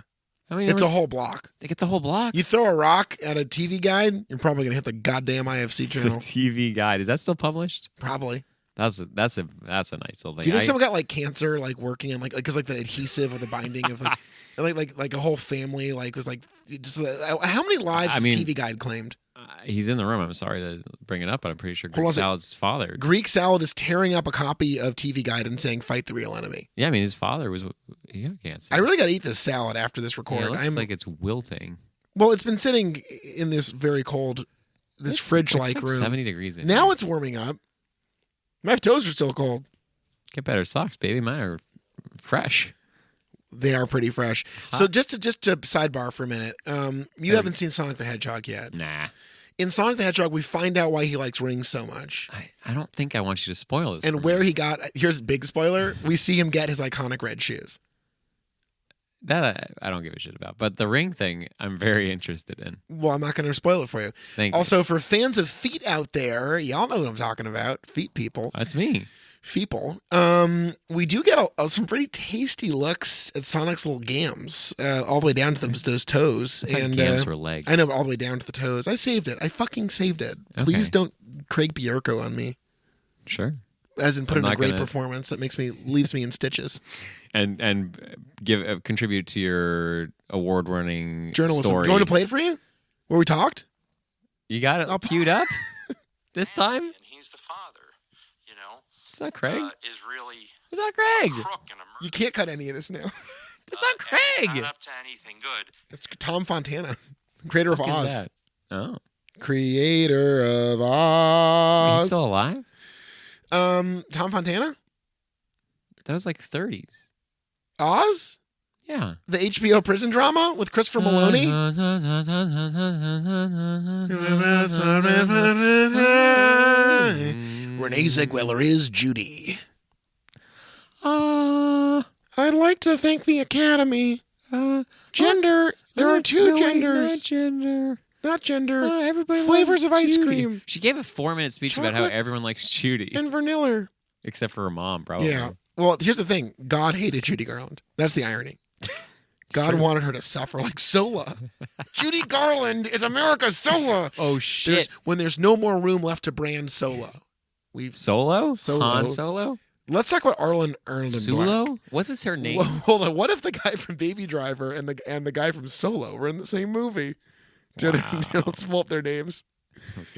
B: I mean,
A: it's a whole block.
B: They get the whole block.
A: You throw a rock at a TV guide, you're probably gonna hit the goddamn IFC
B: The
A: channel.
B: TV guide, is that still published?
A: Probably.
B: That's a nice little thing.
A: Do you think someone got like cancer, like working on like because like the adhesive or the binding of like a whole family was like just how many lives has TV Guide claimed?
B: He's in the room. I'm sorry to bring it up, but I'm pretty sure Greek Salad's father.
A: Greek Salad is tearing up a copy of TV Guide and saying, "Fight the real enemy."
B: Yeah, I mean his father he got cancer.
A: I really got to eat this salad after this record.
B: Yeah, it looks like it's wilting.
A: Well, it's been sitting in this very cold, fridge-like room.
B: 70 degrees in
A: now
B: here.
A: It's warming up. My toes are still cold.
B: Get better socks, baby. Mine are fresh.
A: They are pretty fresh.
B: Hot.
A: So just to sidebar for a minute, you haven't seen Sonic the Hedgehog yet.
B: Nah.
A: In Sonic the Hedgehog, we find out why he likes rings so much.
B: I don't think I want you to spoil this.
A: And where he got, here's a big spoiler, we see him get his iconic red shoes.
B: That I don't give a shit about. But the ring thing, I'm very interested in.
A: Well, I'm not going to spoil it for you.
B: Thank you.
A: Also, for fans of feet out there, y'all know what I'm talking about. Feet people.
B: That's me.
A: Feeple. We do get some pretty tasty looks at Sonic's little gams, all the way down to those toes.
B: And gams were legs.
A: I know, but all the way down to the toes. I saved it. I fucking saved it.
B: Okay.
A: Please don't Craig Bierko on me.
B: Sure.
A: As in, put in a great
B: gonna...
A: performance that leaves me in stitches.
B: And contribute to your award-winning
A: journalism.
B: story.
A: Do you want me to play it for you? Where we talked?
B: You got it queued up this time?
C: And he's the father, you know.
B: It's not Craig.
C: Is really
B: It's not Craig.
C: a crook and a murderer.
A: You can't cut any of this now.
B: It's not Craig.
C: He's not up to anything good.
A: It's Tom Fontana, creator of
B: What is
A: Oz.
B: that? Oh.
A: Creator of Oz.
B: He's still alive?
A: Tom Fontana?
B: That was like 30s.
A: Oz?
B: Yeah.
A: The HBO prison drama with Christopher Maloney? Renee Zellweger is Judy. I'd like to thank the Academy. Gender. There are two genders. Not gender.
B: Everybody
A: Flavors
B: loves
A: of ice
B: Judy.
A: cream.
B: She gave a 4-minute speech about how
A: Chocolate
B: everyone likes Judy.
A: and vanilla.
B: Except for her mom, probably.
A: Yeah. Well, here's the thing. God hated Judy Garland. That's the irony. God
B: true.
A: wanted her to suffer like Sola. Judy Garland is America's Sola.
B: Oh shit!
A: When there's no more room left to brand Solo.
B: Solo?
A: Solo.
B: Han Solo?
A: Let's talk about Arlen Erlenbach.
B: Sulo? What was her name?
A: Well, hold on. What if the guy from Baby Driver and the guy from Solo were in the same movie?
B: Wow.
A: Let's pull up their names.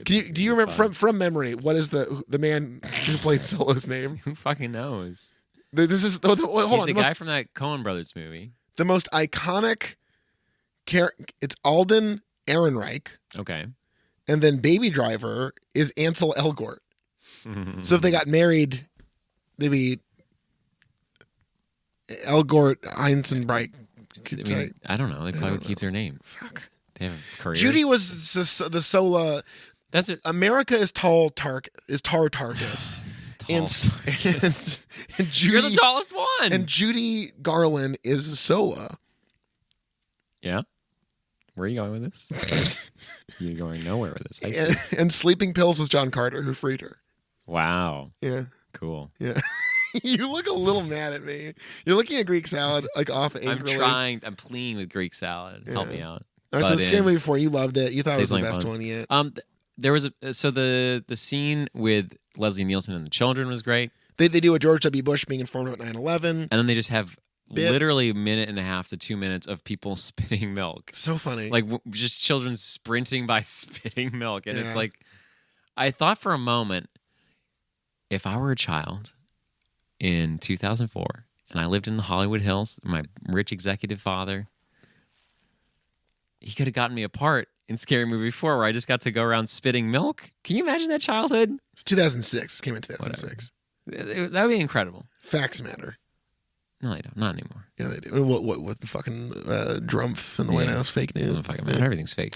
A: Do you remember from memory? What is the man who played Solo's name?
B: Who fucking knows?
A: This is hold
B: He's
A: on.
B: the guy from that Coen Brothers movie.
A: The most iconic character. It's Alden Ehrenreich,
B: Okay.
A: and then Baby Driver is Ansel Elgort. So if they got married, they'd be Elgort Heinzenreich.
B: I don't know. They probably would keep their name.
A: Fuck.
B: They have careers.
A: Judy was the Sola.
B: That's it.
A: America is Tartarchus. And Judy,
B: You're the tallest one.
A: and Judy Garland is Sola.
B: Yeah. Where are you going with this? You're going nowhere with this. I see.
A: And Sleeping Pills was John Carter who freed her.
B: Wow.
A: Yeah.
B: Cool.
A: Yeah. You look a little mad at me. You're looking at Greek salad like off angrily.
B: I'm pleading with Greek salad. Help me out.
A: All right, so the Scary Movie 4, you loved it. You thought it was the best one yet.
B: There was the scene with Leslie Nielsen and the children was great.
A: They do a George W. Bush being informed about 9/11.
B: And then they just have literally a minute and a half to 2 minutes of people spitting milk.
A: So funny.
B: Like just children sprinting by spitting milk. And it's like, I thought for a moment, if I were a child in 2004 and I lived in the Hollywood Hills, my rich executive father, he could have gotten me a part in Scary Movie 4 where I just got to go around spitting milk. Can you imagine that childhood?
A: It's 2006. Came in 2006.
B: That would be incredible.
A: Facts matter.
B: No, they don't. Not anymore.
A: Yeah, they do. What the fucking Drumpf in the White House? Fake
B: It
A: news.
B: doesn't fucking matter. Everything's fake.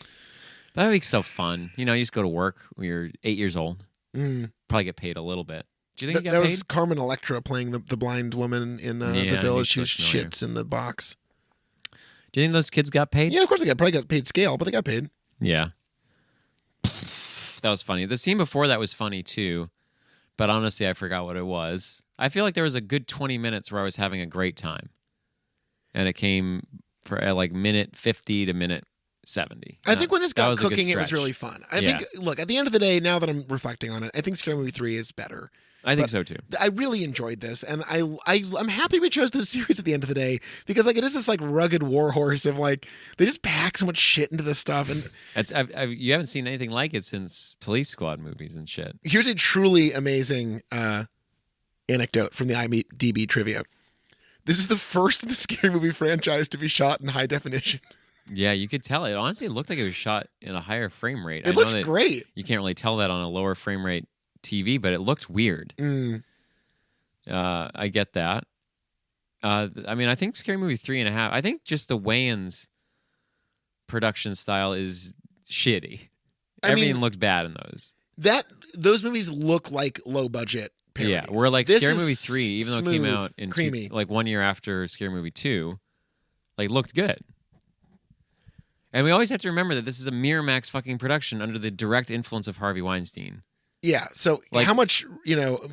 B: But that would be so fun. You just go to work when you're 8 years old. Probably get paid a little bit. Do you think you got
A: that
B: paid?
A: was Carmen Electra playing the blind woman in the village who shits in the box.
B: Do you think those kids got paid?
A: Yeah, of course they probably got paid scale, but they got paid.
B: Yeah. That was funny. The scene before that was funny too, but honestly, I forgot what it was. I feel like there was a good 20 minutes where I was having a great time. And it came for like minute 50 to minute 70.
A: I think when this got
B: was a good
A: cooking, it was
B: stretch.
A: really fun. I think, look, at the end of the day, now that I'm reflecting on it, I think Scary Movie 3 is better.
B: I think so too.
A: I really enjoyed this, and I'm happy we chose this series at the end of the day because like it is this like rugged war horse of like they just pack so much shit into this stuff, and
B: you haven't seen anything like it since Police Squad movies and shit.
A: Here's a truly amazing anecdote from the IMDb trivia. This is the first in the Scary Movie franchise to be shot in high definition.
B: Yeah, you could tell it. Honestly, it looked like it was shot in a higher frame rate.
A: It looks great.
B: You can't really tell that on a lower frame rate TV, but it looked weird. I get that. I mean, I think Scary Movie 3.5. I think just the Wayans production style is shitty. Everything looks bad in those.
A: Those movies look like low budget parodies.
B: Yeah, we're like Scary Movie 3, even though it came out in
A: creamy.
B: like 1 year after Scary Movie 2, like looked good. And we always have to remember that this is a Miramax fucking production under the direct influence of Harvey Weinstein.
A: Yeah, so like, how much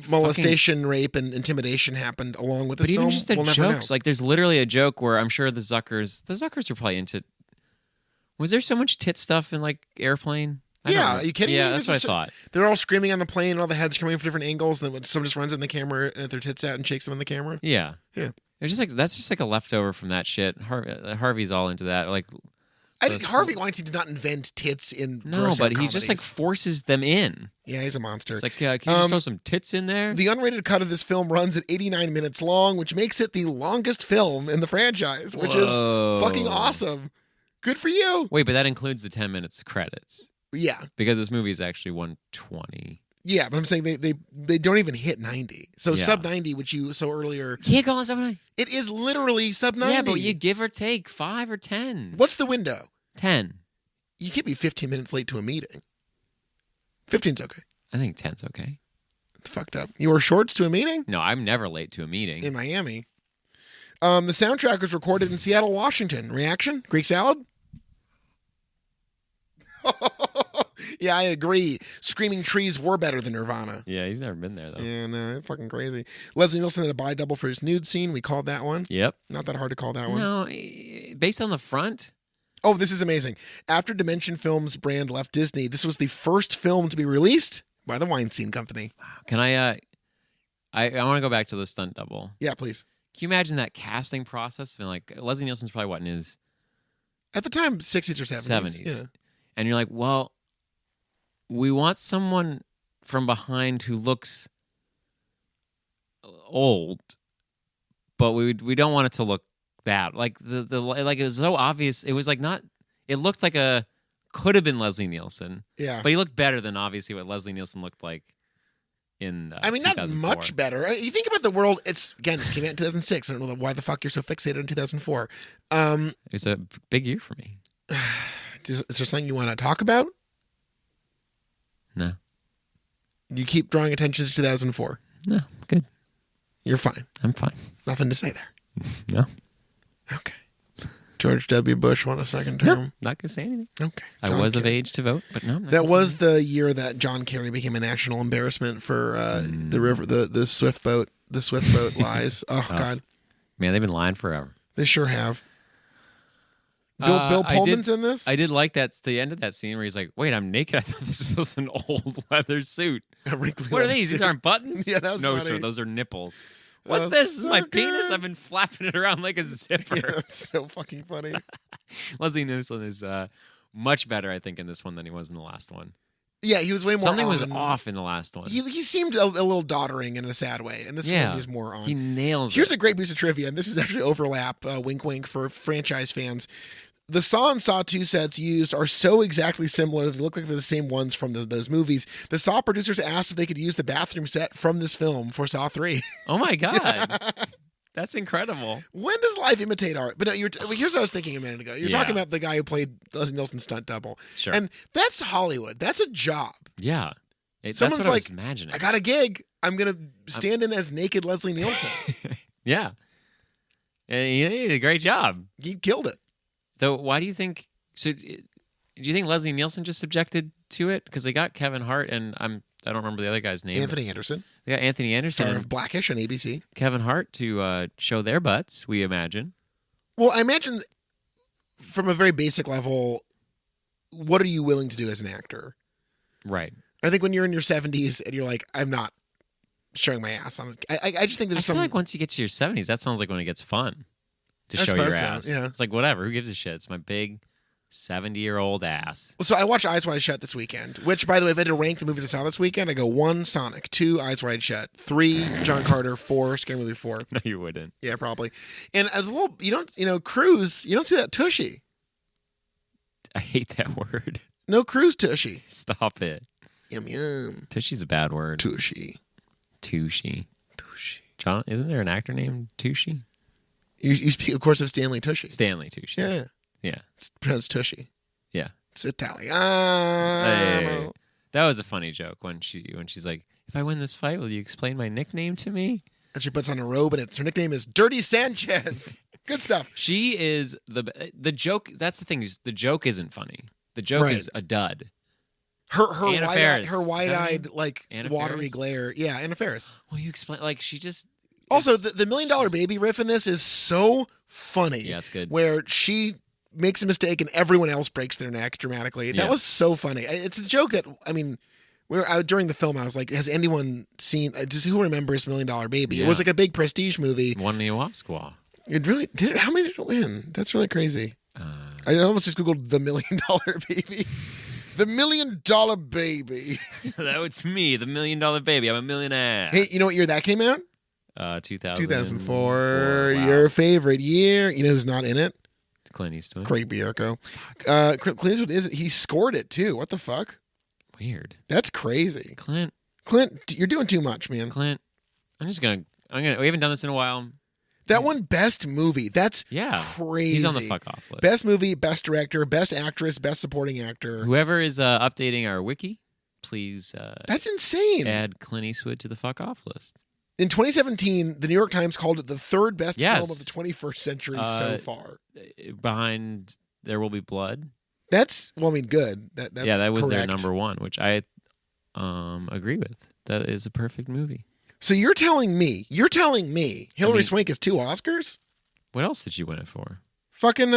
A: molestation, rape, and intimidation happened along with this film?
B: But even just the
A: we'll
B: jokes,
A: never know.
B: like there's literally a joke where I'm sure the Zuckers were probably into. Was there so much tit stuff in like Airplane?
A: Are you kidding me?
B: Yeah, that's what I thought.
A: They're all screaming on the plane, and all the heads coming from different angles, and then someone just runs in the camera at their tits out and shakes them in the camera.
B: Yeah.
A: Yeah.
B: It's just like that's just like a leftover from that shit. Harvey's all into that. Like,
A: Harvey Weinstein did not invent tits in
B: no, but he
A: comedies.
B: just like forces them in.
A: Yeah, he's a monster.
B: It's like, can you just throw some tits in there?
A: The unrated cut of this film runs at 89 minutes long, which makes it the longest film in the franchise, which is fucking awesome. Good for you.
B: Wait, but that includes the 10 minutes credits.
A: Yeah.
B: Because this movie is actually 120.
A: Yeah, but I'm saying they don't even hit 90. So sub 90, which you saw earlier.
B: Can't go on sub 90.
A: It is literally sub 90.
B: Yeah, but you give or take 5 or 10.
A: What's the window?
B: 10.
A: You can't be 15 minutes late to a meeting. 15's okay.
B: I think 10's okay.
A: It's fucked up. You wore shorts to a meeting?
B: No, I'm never late to a meeting.
A: In Miami. The soundtrack was recorded in Seattle, Washington. Reaction? Greek salad? Yeah, I agree. Screaming Trees were better than Nirvana.
B: Yeah, he's never been there, though.
A: Yeah, no, it's fucking crazy. Leslie Nielsen had a bi-double for his nude scene. We called that one.
B: Yep.
A: Not that hard to call that one.
B: No, based on the front.
A: Oh, this is amazing. After Dimension Films brand left Disney, this was the first film to be released by the Weinstein Company.
B: Can I want to go back to the stunt double.
A: Yeah, please.
B: Can you imagine that casting process? And like Leslie Nielsen's probably what in his
A: at the time 60s or 70s. Yeah.
B: And you're like, well, we want someone from behind who looks old, but we don't want it to look that like the like it was so obvious. It was like not. It looked like could have been Leslie Nielsen.
A: Yeah,
B: but he looked better than obviously what Leslie Nielsen looked like in.
A: I mean, not much better. You think about the world. It's again, this came out in 2006. I don't know why the fuck you're so fixated on 2004.
B: It was a big year for me.
A: Is there something you want to talk about?
B: No.
A: You keep drawing attention to 2004.
B: No, good.
A: You're fine.
B: I'm fine.
A: Nothing to say there.
B: No.
A: Okay. George W. Bush won a second term.
B: No, not gonna say anything.
A: Okay.
B: I was of age to vote, but no. I'm not
A: that was the year that John Kerry became a national embarrassment for the Swift boat lies. Oh God.
B: Man, they've been lying forever.
A: They sure have. Bill Pullman's in this?
B: I did like the end of that scene where he's like, wait, I'm naked? I thought this was an old leather suit. What are these? These aren't buttons?
A: Yeah, that was funny.
B: Sir, those are nipples. What's this? This is my penis? I've been flapping it around like a zipper.
A: Yeah, that's so fucking funny.
B: Leslie Nielsen is much better, I think, in this one than he was in the last one.
A: Yeah, he was way more
B: Something
A: on.
B: was off in the last one.
A: He seemed a little doddering in a sad way, and this one was more on.
B: He nails
A: Here's a great piece of trivia, and this is actually overlap, wink wink, for franchise fans. The Saw and Saw 2 sets used are so exactly similar, they look like they're the same ones from those movies. The Saw producers asked if they could use the bathroom set from this film for Saw 3.
B: Oh my God. That's incredible.
A: When does life imitate art? But no, here's what I was thinking a minute ago. You're talking about the guy who played Leslie Nielsen's stunt double.
B: Sure.
A: And that's Hollywood. That's a job.
B: Yeah. That's
A: Someone's
B: what I was imagining.
A: I got a gig. I'm going to stand in as naked Leslie Nielsen.
B: Yeah. And he did a great job.
A: He killed it.
B: Though, why do you think... So, do you think Leslie Nielsen just objected to it? Because they got Kevin Hart and I don't remember the other guy's name.
A: Anthony Anderson.
B: They got Anthony Anderson.
A: Star of Blackish on ABC.
B: Kevin Hart to show their butts, we imagine.
A: Well, I imagine from a very basic level, what are you willing to do as an actor?
B: Right.
A: I think when you're in your 70s and you're like, I'm not showing my ass on it. I just think there's
B: I feel like once you get to your 70s, that sounds like when it gets fun to show your ass.
A: So, yeah.
B: It's like, whatever, who gives a shit? It's my big 70-year-old ass.
A: So I watched Eyes Wide Shut this weekend, which, by the way, if I had to rank the movies I saw this weekend, I go 1, Sonic, 2, Eyes Wide Shut, 3, John Carter, 4, Scary Movie 4.
B: No, you wouldn't.
A: Yeah, probably. And I was a little, Cruise, you don't see that tushy.
B: I hate that word.
A: No Cruise tushy.
B: Stop it.
A: Yum, yum.
B: Tushy's a bad word.
A: Tushy.
B: Tushy. John, isn't there an actor named Tushy?
A: You speak, of course, of Stanley Tushy.
B: Stanley Tushy.
A: Yeah.
B: Yeah.
A: It's pronounced Tushy.
B: Yeah.
A: It's Italian.
B: Hey. That was a funny joke when she's like, if I win this fight, will you explain my nickname to me?
A: And she puts on a robe, and her nickname is Dirty Sanchez. Good stuff.
B: She is the joke. That's the thing, is the joke isn't funny. The joke is a dud.
A: Her
B: Anna Faris.
A: wide-eyed, like,
B: Anna
A: watery
B: Faris?
A: glare. Yeah, Anna Faris.
B: Well, you explain, like, she just...
A: Also, the $1 Million Baby riff in this is so funny.
B: Yeah, it's good.
A: Where she makes a mistake and everyone else breaks their neck dramatically. That was so funny. It's a joke that, I mean, during the film, I was like, has anyone seen, who remembers $1 Million Baby?
B: Yeah.
A: It was like a big prestige movie.
B: Won the Oscar.
A: It really did. How many did it win? That's really crazy. I almost just Googled the $1 Million Baby. The $1 Million Baby.
B: It's me, the $1 Million Baby. I'm a millionaire.
A: Hey, you know what year that came out?
B: 2004. Wow.
A: Your favorite year. You know who's not in it?
B: Clint Eastwood.
A: Craig Bierko. Clint Eastwood he scored it too. What the fuck?
B: Weird.
A: That's crazy.
B: Clint,
A: you're doing too much, man.
B: Clint, we haven't done this in a while.
A: That one, best movie. That's crazy.
B: He's on the fuck off list.
A: Best movie, best director, best actress, best supporting actor.
B: Whoever is updating our wiki, please.
A: That's insane.
B: Add Clint Eastwood to the fuck off list.
A: In 2017, the New York Times called it the third best
B: Yes.
A: film of the 21st century so far.
B: Behind There Will Be Blood.
A: That's, well, I mean, good. That
B: was
A: correct.
B: their number one, which I agree with. That is a perfect movie.
A: So you're telling me Hilary Swank has 2 Oscars?
B: What else did you win it for?
A: Fucking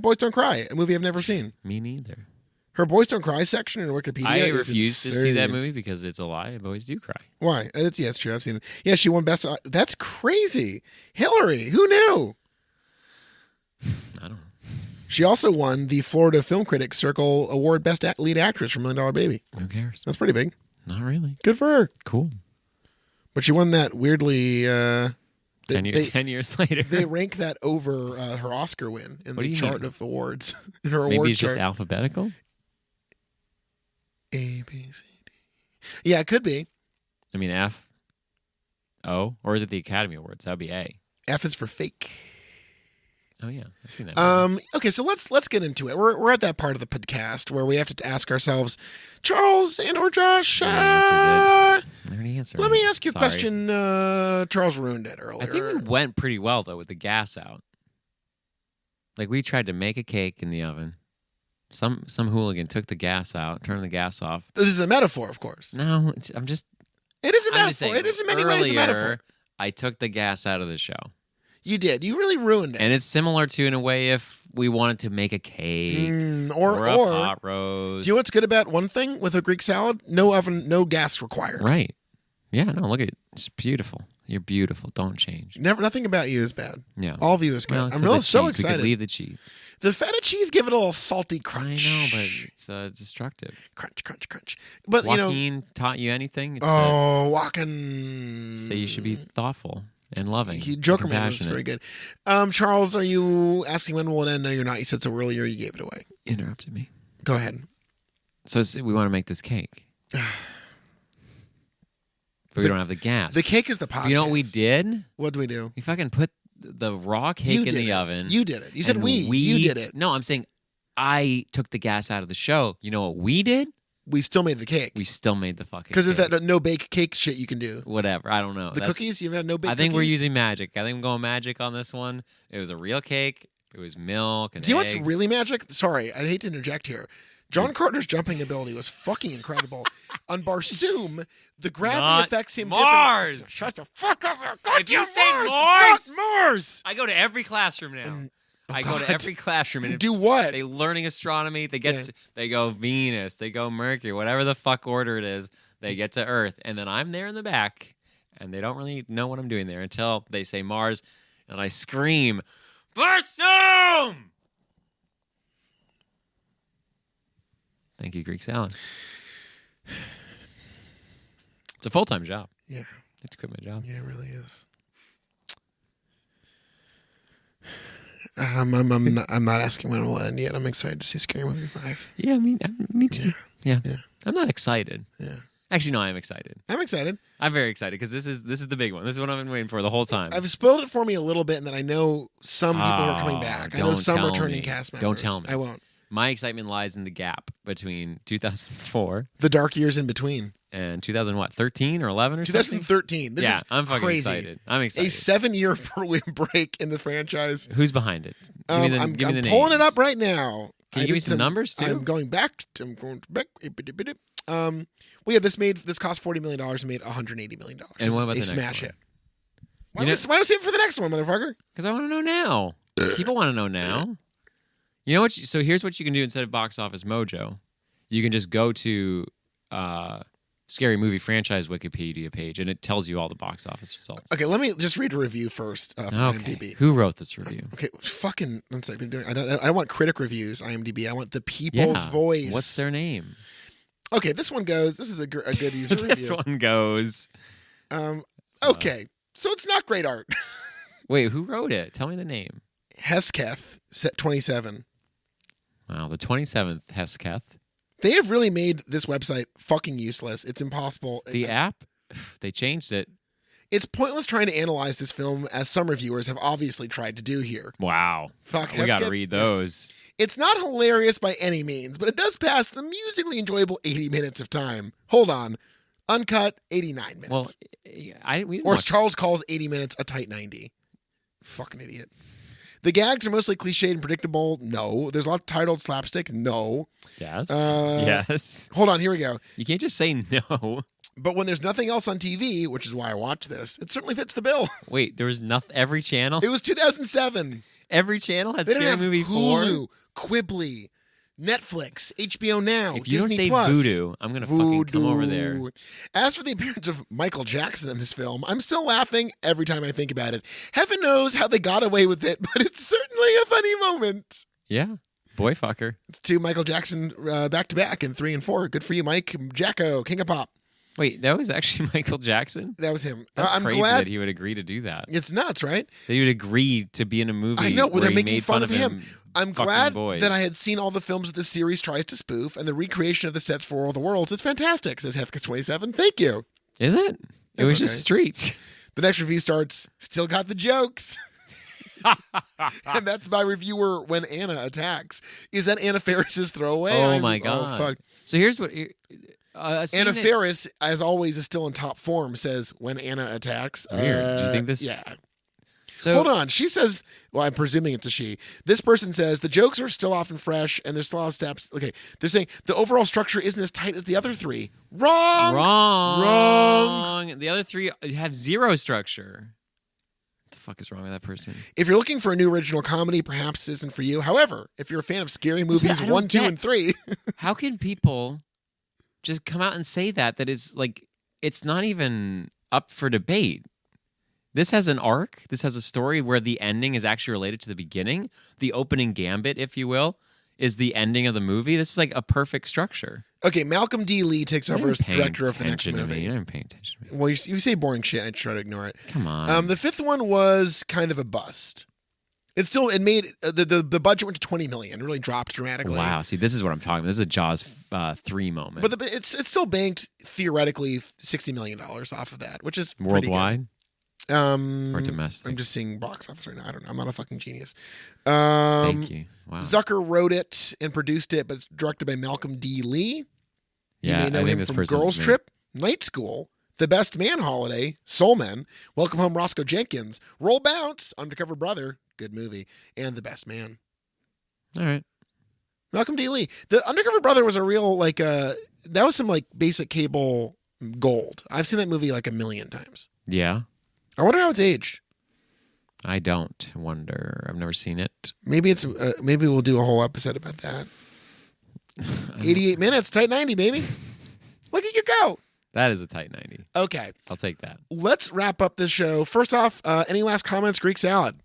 A: Boys Don't Cry, a movie I've never seen.
B: Me neither.
A: Her Boys Don't Cry section in Wikipedia
B: I
A: is
B: refuse to see
A: insane.
B: that movie because it's a lie. Boys do cry.
A: Why? It's true. I've seen it. Yeah, she won Best... That's crazy. Hillary, who knew?
B: I don't know.
A: She also won the Florida Film Critics Circle Award Best Lead Actress for $1 Million Baby.
B: Who cares?
A: That's pretty big.
B: Not really.
A: Good for her.
B: Cool.
A: But she won that weirdly...
B: 10 years later.
A: They rank that over her Oscar win in
B: What do
A: the
B: you
A: chart
B: mean?
A: of awards. In her
B: Maybe
A: award
B: it's just
A: chart.
B: alphabetical?
A: A, B, C, D. Yeah, it could be.
B: I mean, F, O, or is it the Academy Awards? That would be A.
A: F is for fake.
B: Oh yeah, I've seen that. movie.
A: Okay, so let's get into it. We're at that part of the podcast where we have to ask ourselves, Charles and or Josh.
B: I already answered.
A: Let me ask you a
B: Sorry.
A: question. Charles ruined it earlier.
B: I think we went pretty well though with the gas out. Like we tried to make a cake in the oven. Some hooligan took the gas out, turned the gas off.
A: This is a metaphor, of course.
B: No, I'm just.
A: It is a
B: I'm just
A: metaphor.
B: saying,
A: It is in many ways a metaphor.
B: earlier, I took the gas out of the show.
A: You did. You really ruined it.
B: And it's similar to, in a way, if we wanted to make a cake or a pot roast.
A: Do you know what's good about one thing with a Greek salad? No oven, no gas required.
B: Right. Yeah, no, look at it. It's beautiful. You're beautiful. Don't change.
A: Nothing about you is bad.
B: Yeah.
A: All of you is good.
B: Well,
A: I'm
B: except
A: really
B: the
A: so
B: cheese. We
A: excited.
B: could leave the cheese.
A: The feta cheese give it a little salty crunch.
B: I know, but it's destructive.
A: Crunch, crunch, crunch. But
B: Joaquin taught you anything? It's
A: Joaquin.
B: say you should be thoughtful and loving.
A: Joker Man was
B: compassionate.
A: very good. Charles, are you asking when will it end? No, you're not. You said so earlier. You gave it away.
B: Interrupted me.
A: Go ahead.
B: So we want to make this cake. But we don't have the gas.
A: The cake is the podcast.
B: You know what we did?
A: What do we do?
B: We fucking put the raw cake in the oven.
A: You did it. You said
B: and
A: we. You did it.
B: No, I'm saying I took the gas out of the show. You know what we did?
A: We still made the cake.
B: We still made the fucking
A: Because there's
B: cake.
A: that no bake cake shit you can do.
B: Whatever. I don't know.
A: The cookies? You've had no bake
B: I think we're
A: cookies?
B: using magic. I think I'm going magic on this one. It was a real cake. It was milk and
A: Do you know
B: eggs.
A: what's really magic? Sorry, I'd hate to interject here. John Carter's jumping ability was fucking incredible. On Barsoom, the gravity
B: Not
A: affects him
B: Mars.
A: differently. Shut the fuck up.
B: If you say
A: Mars,
B: Mars-
A: it's not Mars.
B: I go to every classroom now. I go to
A: God.
B: every classroom and
A: Do what?
B: they learning astronomy. They get
A: Yeah.
B: they go Venus, they go Mercury, whatever the fuck order it is. They get to Earth, and then I'm there in the back, and they don't really know what I'm doing there until they say Mars, and I scream, Barsoom! Thank you, Greek salad. It's a full-time job.
A: Yeah,
B: I have to quit my job.
A: yeah, it really is. I'm not asking when it will end yet. I'm excited to see Scary Movie 5.
B: Yeah, me too. Yeah.
A: Yeah.
B: I'm not excited.
A: Yeah.
B: Actually, no, I am excited.
A: I'm excited.
B: I'm very excited because this is the big one. This is what I've been waiting for the whole time.
A: I've spoiled it for me a little bit, and that I know some people are coming back. I know
B: don't
A: some
B: tell
A: returning
B: me.
A: cast members.
B: Don't tell me.
A: I won't.
B: My excitement lies in the gap between 2004
A: The dark years in between.
B: and 2013 or 11 or something.
A: 2013. This
B: Yeah,
A: is
B: I'm fucking
A: crazy.
B: excited. I'm
A: A
B: excited.
A: 7-year break in the franchise.
B: Who's behind it? Give me the
A: I'm
B: names.
A: pulling it up right now.
B: Can you give me some numbers too?
A: I'm going back. I'm going back. Well, yeah, this cost $40 million and made $180 million.
B: And what about
A: It's
B: the
A: a
B: next
A: smash
B: one?
A: hit. Why don't we save it for the next one, motherfucker?
B: Because I want to know now. People want to know now. You know what? So here's what you can do instead of Box Office Mojo. You can just go to Scary Movie Franchise Wikipedia page, and it tells you all the box office results.
A: Okay, let me just read a review first from
B: Okay.
A: IMDb.
B: Who wrote this review?
A: Okay, fucking. One sec, they're doing. I don't want critic reviews. IMDb. I want the people's voice.
B: What's their name?
A: Okay, this one goes. This is a good user review.
B: This one goes.
A: Okay, so it's not great art.
B: Wait, who wrote it? Tell me the name.
A: Hesketh, set 27.
B: Wow, the 27th Hesketh.
A: They have really made this website fucking useless. It's impossible.
B: The app, they changed it.
A: It's pointless trying to analyze this film, as some reviewers have obviously tried to do here.
B: Wow.
A: Fuck,
B: We got to
A: Hesketh?
B: read those.
A: It's not hilarious by any means, but it does pass an amusingly enjoyable 80 minutes of time. Hold on. Uncut, 89 minutes.
B: Well, we didn't
A: Or as
B: watch-
A: Charles calls 80 minutes, a tight 90. Fucking idiot. The gags are mostly cliched and predictable. No. There's a lot of titled slapstick. No.
B: Yes.
A: Uh,
B: Yes.
A: Hold on. Here we go.
B: You can't just say no.
A: But when there's nothing else on TV, which is why I watch this, it certainly fits the bill.
B: Wait, there was nothing. Every channel.
A: It was 2007.
B: Every channel had
A: They didn't
B: Scary
A: have
B: Movie 4.
A: Hulu, Quibbly, Netflix, HBO Now,
B: If you
A: Disney
B: don't say
A: Plus.
B: Voodoo, I'm gonna fucking come over there.
A: Voodoo. As for the appearance of Michael Jackson in this film, I'm still laughing every time I think about it. Heaven knows how they got away with it, but it's certainly a funny moment.
B: Yeah, boy fucker.
A: It's 2 Michael Jackson back to back in 3 and 4. Good for you, Mike. Jacko, King of Pop.
B: Wait, that was actually Michael Jackson?
A: That was him.
B: That's
A: I'm
B: crazy
A: glad
B: that he would agree to do that.
A: it's nuts, right?
B: That he would agree to be in a movie.
A: I know, where they're
B: he
A: making
B: made
A: fun of him. I'm
B: fucking
A: glad
B: boys.
A: that I had seen all the films that this series tries to spoof, and the recreation of the sets for All the Worlds is fantastic, says Hethka27. Thank you.
B: Is it?
A: That's
B: It was
A: okay.
B: just streets.
A: The next review starts, still got the jokes. And that's by reviewer When Anna Attacks. Is that Anna Faris's throwaway?
B: Oh my God.
A: Oh, fuck.
B: So here's what... a scene
A: Anna
B: that-
A: Faris, as always, is still in top form, says When Anna Attacks.
B: Weird. Do you think this-
A: Yeah.
B: So,
A: Hold on. She says, well, I'm presuming it's a she. This person says, the jokes are still often fresh and there's still a lot of steps. Okay. They're saying the overall structure isn't as tight as the other 3. Wrong.
B: Wrong. The other 3 have zero structure. What the fuck is wrong with that person?
A: If you're looking for a new original comedy, perhaps this isn't for you. However, if you're a fan of scary movies
B: I don't
A: 1, 2,
B: get.
A: and 3,
B: How can people just come out and say that is like, it's not even up for debate? This has an arc. This has a story where the ending is actually related to the beginning. The opening gambit, if you will, is the ending of the movie. This is like a perfect structure.
A: okay, Malcolm D. Lee takes over as director of the next
B: You're
A: movie.
B: not paying attention to me.
A: Well, you say boring shit. I try to ignore it.
B: Come on.
A: The 5th one was kind of a bust. It made the budget went to $20 million. It really dropped dramatically.
B: Wow. See, this is what I'm talking about. This is a Jaws 3 moment.
A: But it's still banked theoretically $60 million off of that, which is pretty good.
B: Worldwide or domestic?
A: I'm just seeing box office right now. I don't know. I'm not a fucking genius.
B: Thank you. Wow.
A: Zucker wrote it and produced it, but it's directed by Malcolm D. Lee. You
B: Yeah,
A: may know
B: I think
A: him
B: this
A: from
B: person's
A: Girls
B: name-
A: Trip, Night School, The Best Man Holiday, Soul Men, Welcome Home Roscoe Jenkins, Roll Bounce, Undercover Brother, good movie, and The Best Man.
B: All right.
A: Malcolm D. Lee. The Undercover Brother was a real, that was some, basic cable gold. I've seen that movie, 1 million times.
B: Yeah.
A: I wonder how it's aged.
B: I don't wonder. I've never seen it.
A: Maybe maybe we'll do a whole episode about that. 88 minutes, tight 90, baby. Look at you go.
B: That is a tight 90.
A: Okay,
B: I'll take that.
A: let's wrap up this show. First off, any last comments? Greek salad.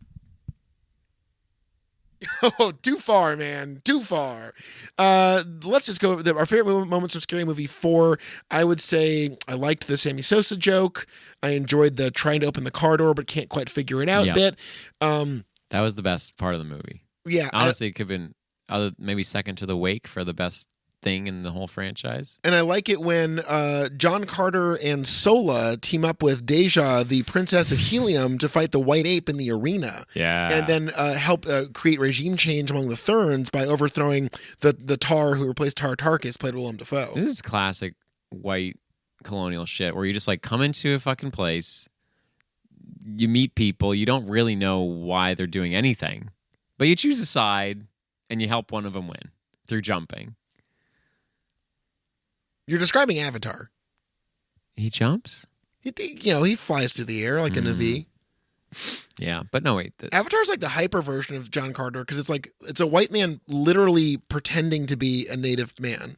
A: Oh, too far, man. Too far. Let's just go over our favorite moments from Scary Movie 4. I would say I liked the Sammy Sosa joke. I enjoyed the trying to open the car door but can't quite figure it out
B: Yeah.
A: bit.
B: That was the best part of the movie.
A: Yeah,
B: Honestly, it could have been maybe second to The Wake for the best thing in the whole franchise.
A: and I like it when John Carter and Sola team up with Deja, the Princess of Helium, to fight the White Ape in the arena.
B: Yeah.
A: And then help create regime change among the Therns by overthrowing the Tar who replaced Tar Tarkus, played Willem Dafoe.
B: This is classic white colonial shit where you just come into a fucking place, you meet people, you don't really know why they're doing anything, but you choose a side and you help one of them win through jumping.
A: You're describing Avatar.
B: He jumps?
A: He flies through the air in a V.
B: Yeah, but no, wait.
A: Avatar's the hyper version of John Carter because it's a white man literally pretending to be a native man,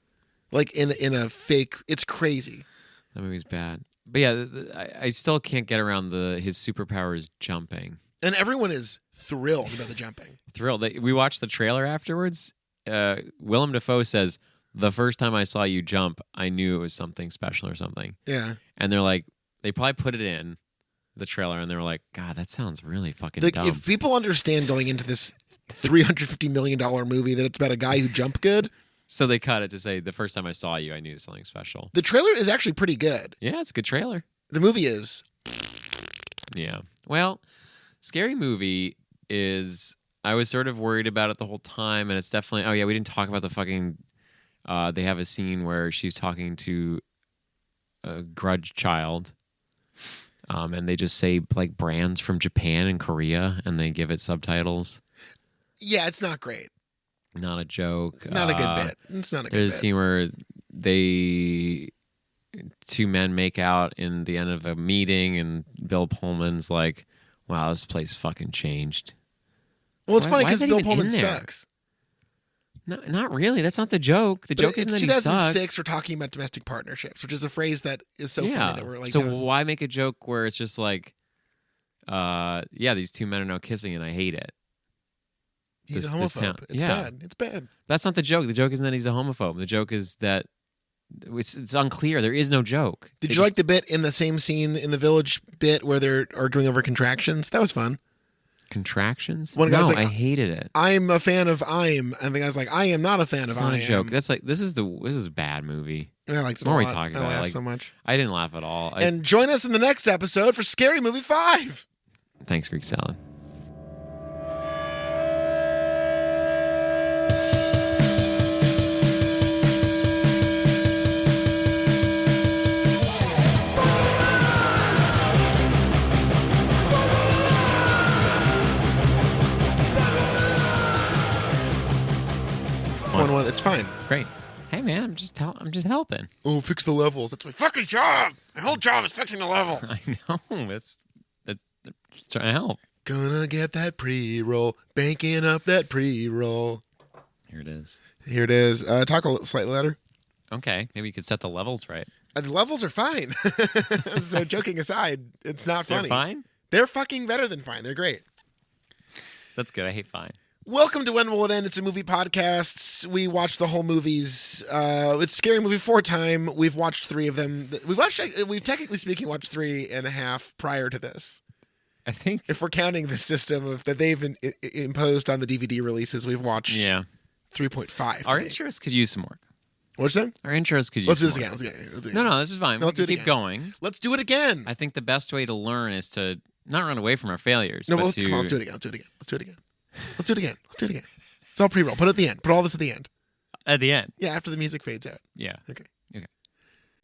A: in a fake. It's crazy.
B: That movie's bad. But yeah, I still can't get around his superpower is jumping.
A: And everyone is thrilled about the jumping.
B: Thrilled. We watched the trailer afterwards. Willem Dafoe says, "The first time I saw you jump, I knew it was something special or something."
A: Yeah.
B: And they're like, they probably put it in the trailer and they were like, God, that sounds really fucking dumb.
A: If people understand going into this $350 million movie that it's about a guy who jumped good,
B: So they cut it to say, the first time I saw you, I knew something special.
A: the trailer is actually pretty good.
B: Yeah, it's a good trailer.
A: The movie is.
B: Yeah. Well, Scary Movie is, I was sort of worried about it the whole time, and it's definitely, oh yeah, we didn't talk about the fucking, they have a scene where she's talking to a grudge child, and they just say brands from Japan and Korea, and they give it subtitles.
A: Yeah, it's not great.
B: Not a joke.
A: Not a good bit. It's not a good
B: There's a
A: bit.
B: scene where two men make out in the end of a meeting, and Bill Pullman's like, wow, this place fucking changed.
A: Well, it's
B: Why-
A: funny
B: why is
A: because
B: that
A: Bill
B: even
A: Pullman
B: in there?
A: sucks.
B: No, not really. That's not the joke. The
A: But
B: joke isn't
A: it's
B: that he
A: 2006.
B: sucks.
A: We're talking about domestic partnerships, which is a phrase that is so
B: yeah.
A: funny that we're like.
B: so
A: that was-
B: why make a joke where it's just like, these two men are now kissing and I hate it.
A: he's a
B: this
A: homophobe.
B: town-
A: It's
B: yeah.
A: bad. It's bad.
B: That's not the joke. The joke isn't that he's a homophobe. The joke is that it's unclear. There is no joke.
A: Did
B: They
A: you like the bit in the same scene in the village bit where they're arguing over contractions? That was fun.
B: contractions?
A: One guy's
B: no,
A: like,
B: I hated it.
A: I'm a fan of I'm, and the guy's like, I am not a fan
B: It's
A: of
B: not
A: I
B: a
A: am.
B: joke. That's like this is a bad movie.
A: I liked it
B: What
A: a
B: are we
A: lot.
B: talking
A: I
B: about?
A: laughed
B: Like,
A: so much.
B: I didn't laugh at all.
A: And join us in the next episode for Scary Movie 5.
B: Thanks, Greek salad.
A: One. It's fine.
B: Great. Hey man, I'm just helping.
A: Oh, fix the levels. That's my fucking job. My whole job is fixing the levels.
B: I know. That's just trying to help.
A: Gonna get that pre-roll. Banking up that pre-roll.
B: Here it is.
A: Here it is. Talk a little slightly louder.
B: Okay, maybe you could set the levels right.
A: The levels are fine. So joking aside, it's not funny.
B: They're fine?
A: They're fucking better than fine. They're great.
B: That's good. I hate fine.
A: Welcome to When Will It End? It's a movie podcast. We watch the whole movies. It's Scary Movie 4 time. We've watched 3 of them. We've technically speaking watched 3.5 prior to this.
B: I think
A: If we're counting the system of that they've imposed on the DVD releases, we've watched 3.5.
B: Our
A: today.
B: intros could use some work.
A: What's that?
B: Our intros could use
A: Let's do
B: some
A: this
B: work.
A: again. Let's do it again.
B: No, this is fine.
A: No, let's
B: We
A: do it
B: can keep
A: again.
B: going.
A: Let's do it again.
B: I think the best way to learn is to not run away from our failures.
A: No,
B: but
A: well,
B: to...
A: come on, let's do it again. Let's do it again. Let's do it again. Let's do it again. Let's do it again. It's all pre-roll. Put it at the end. Put all this at the end.
B: At the end.
A: Yeah, after the music fades out.
B: Yeah.
A: Okay.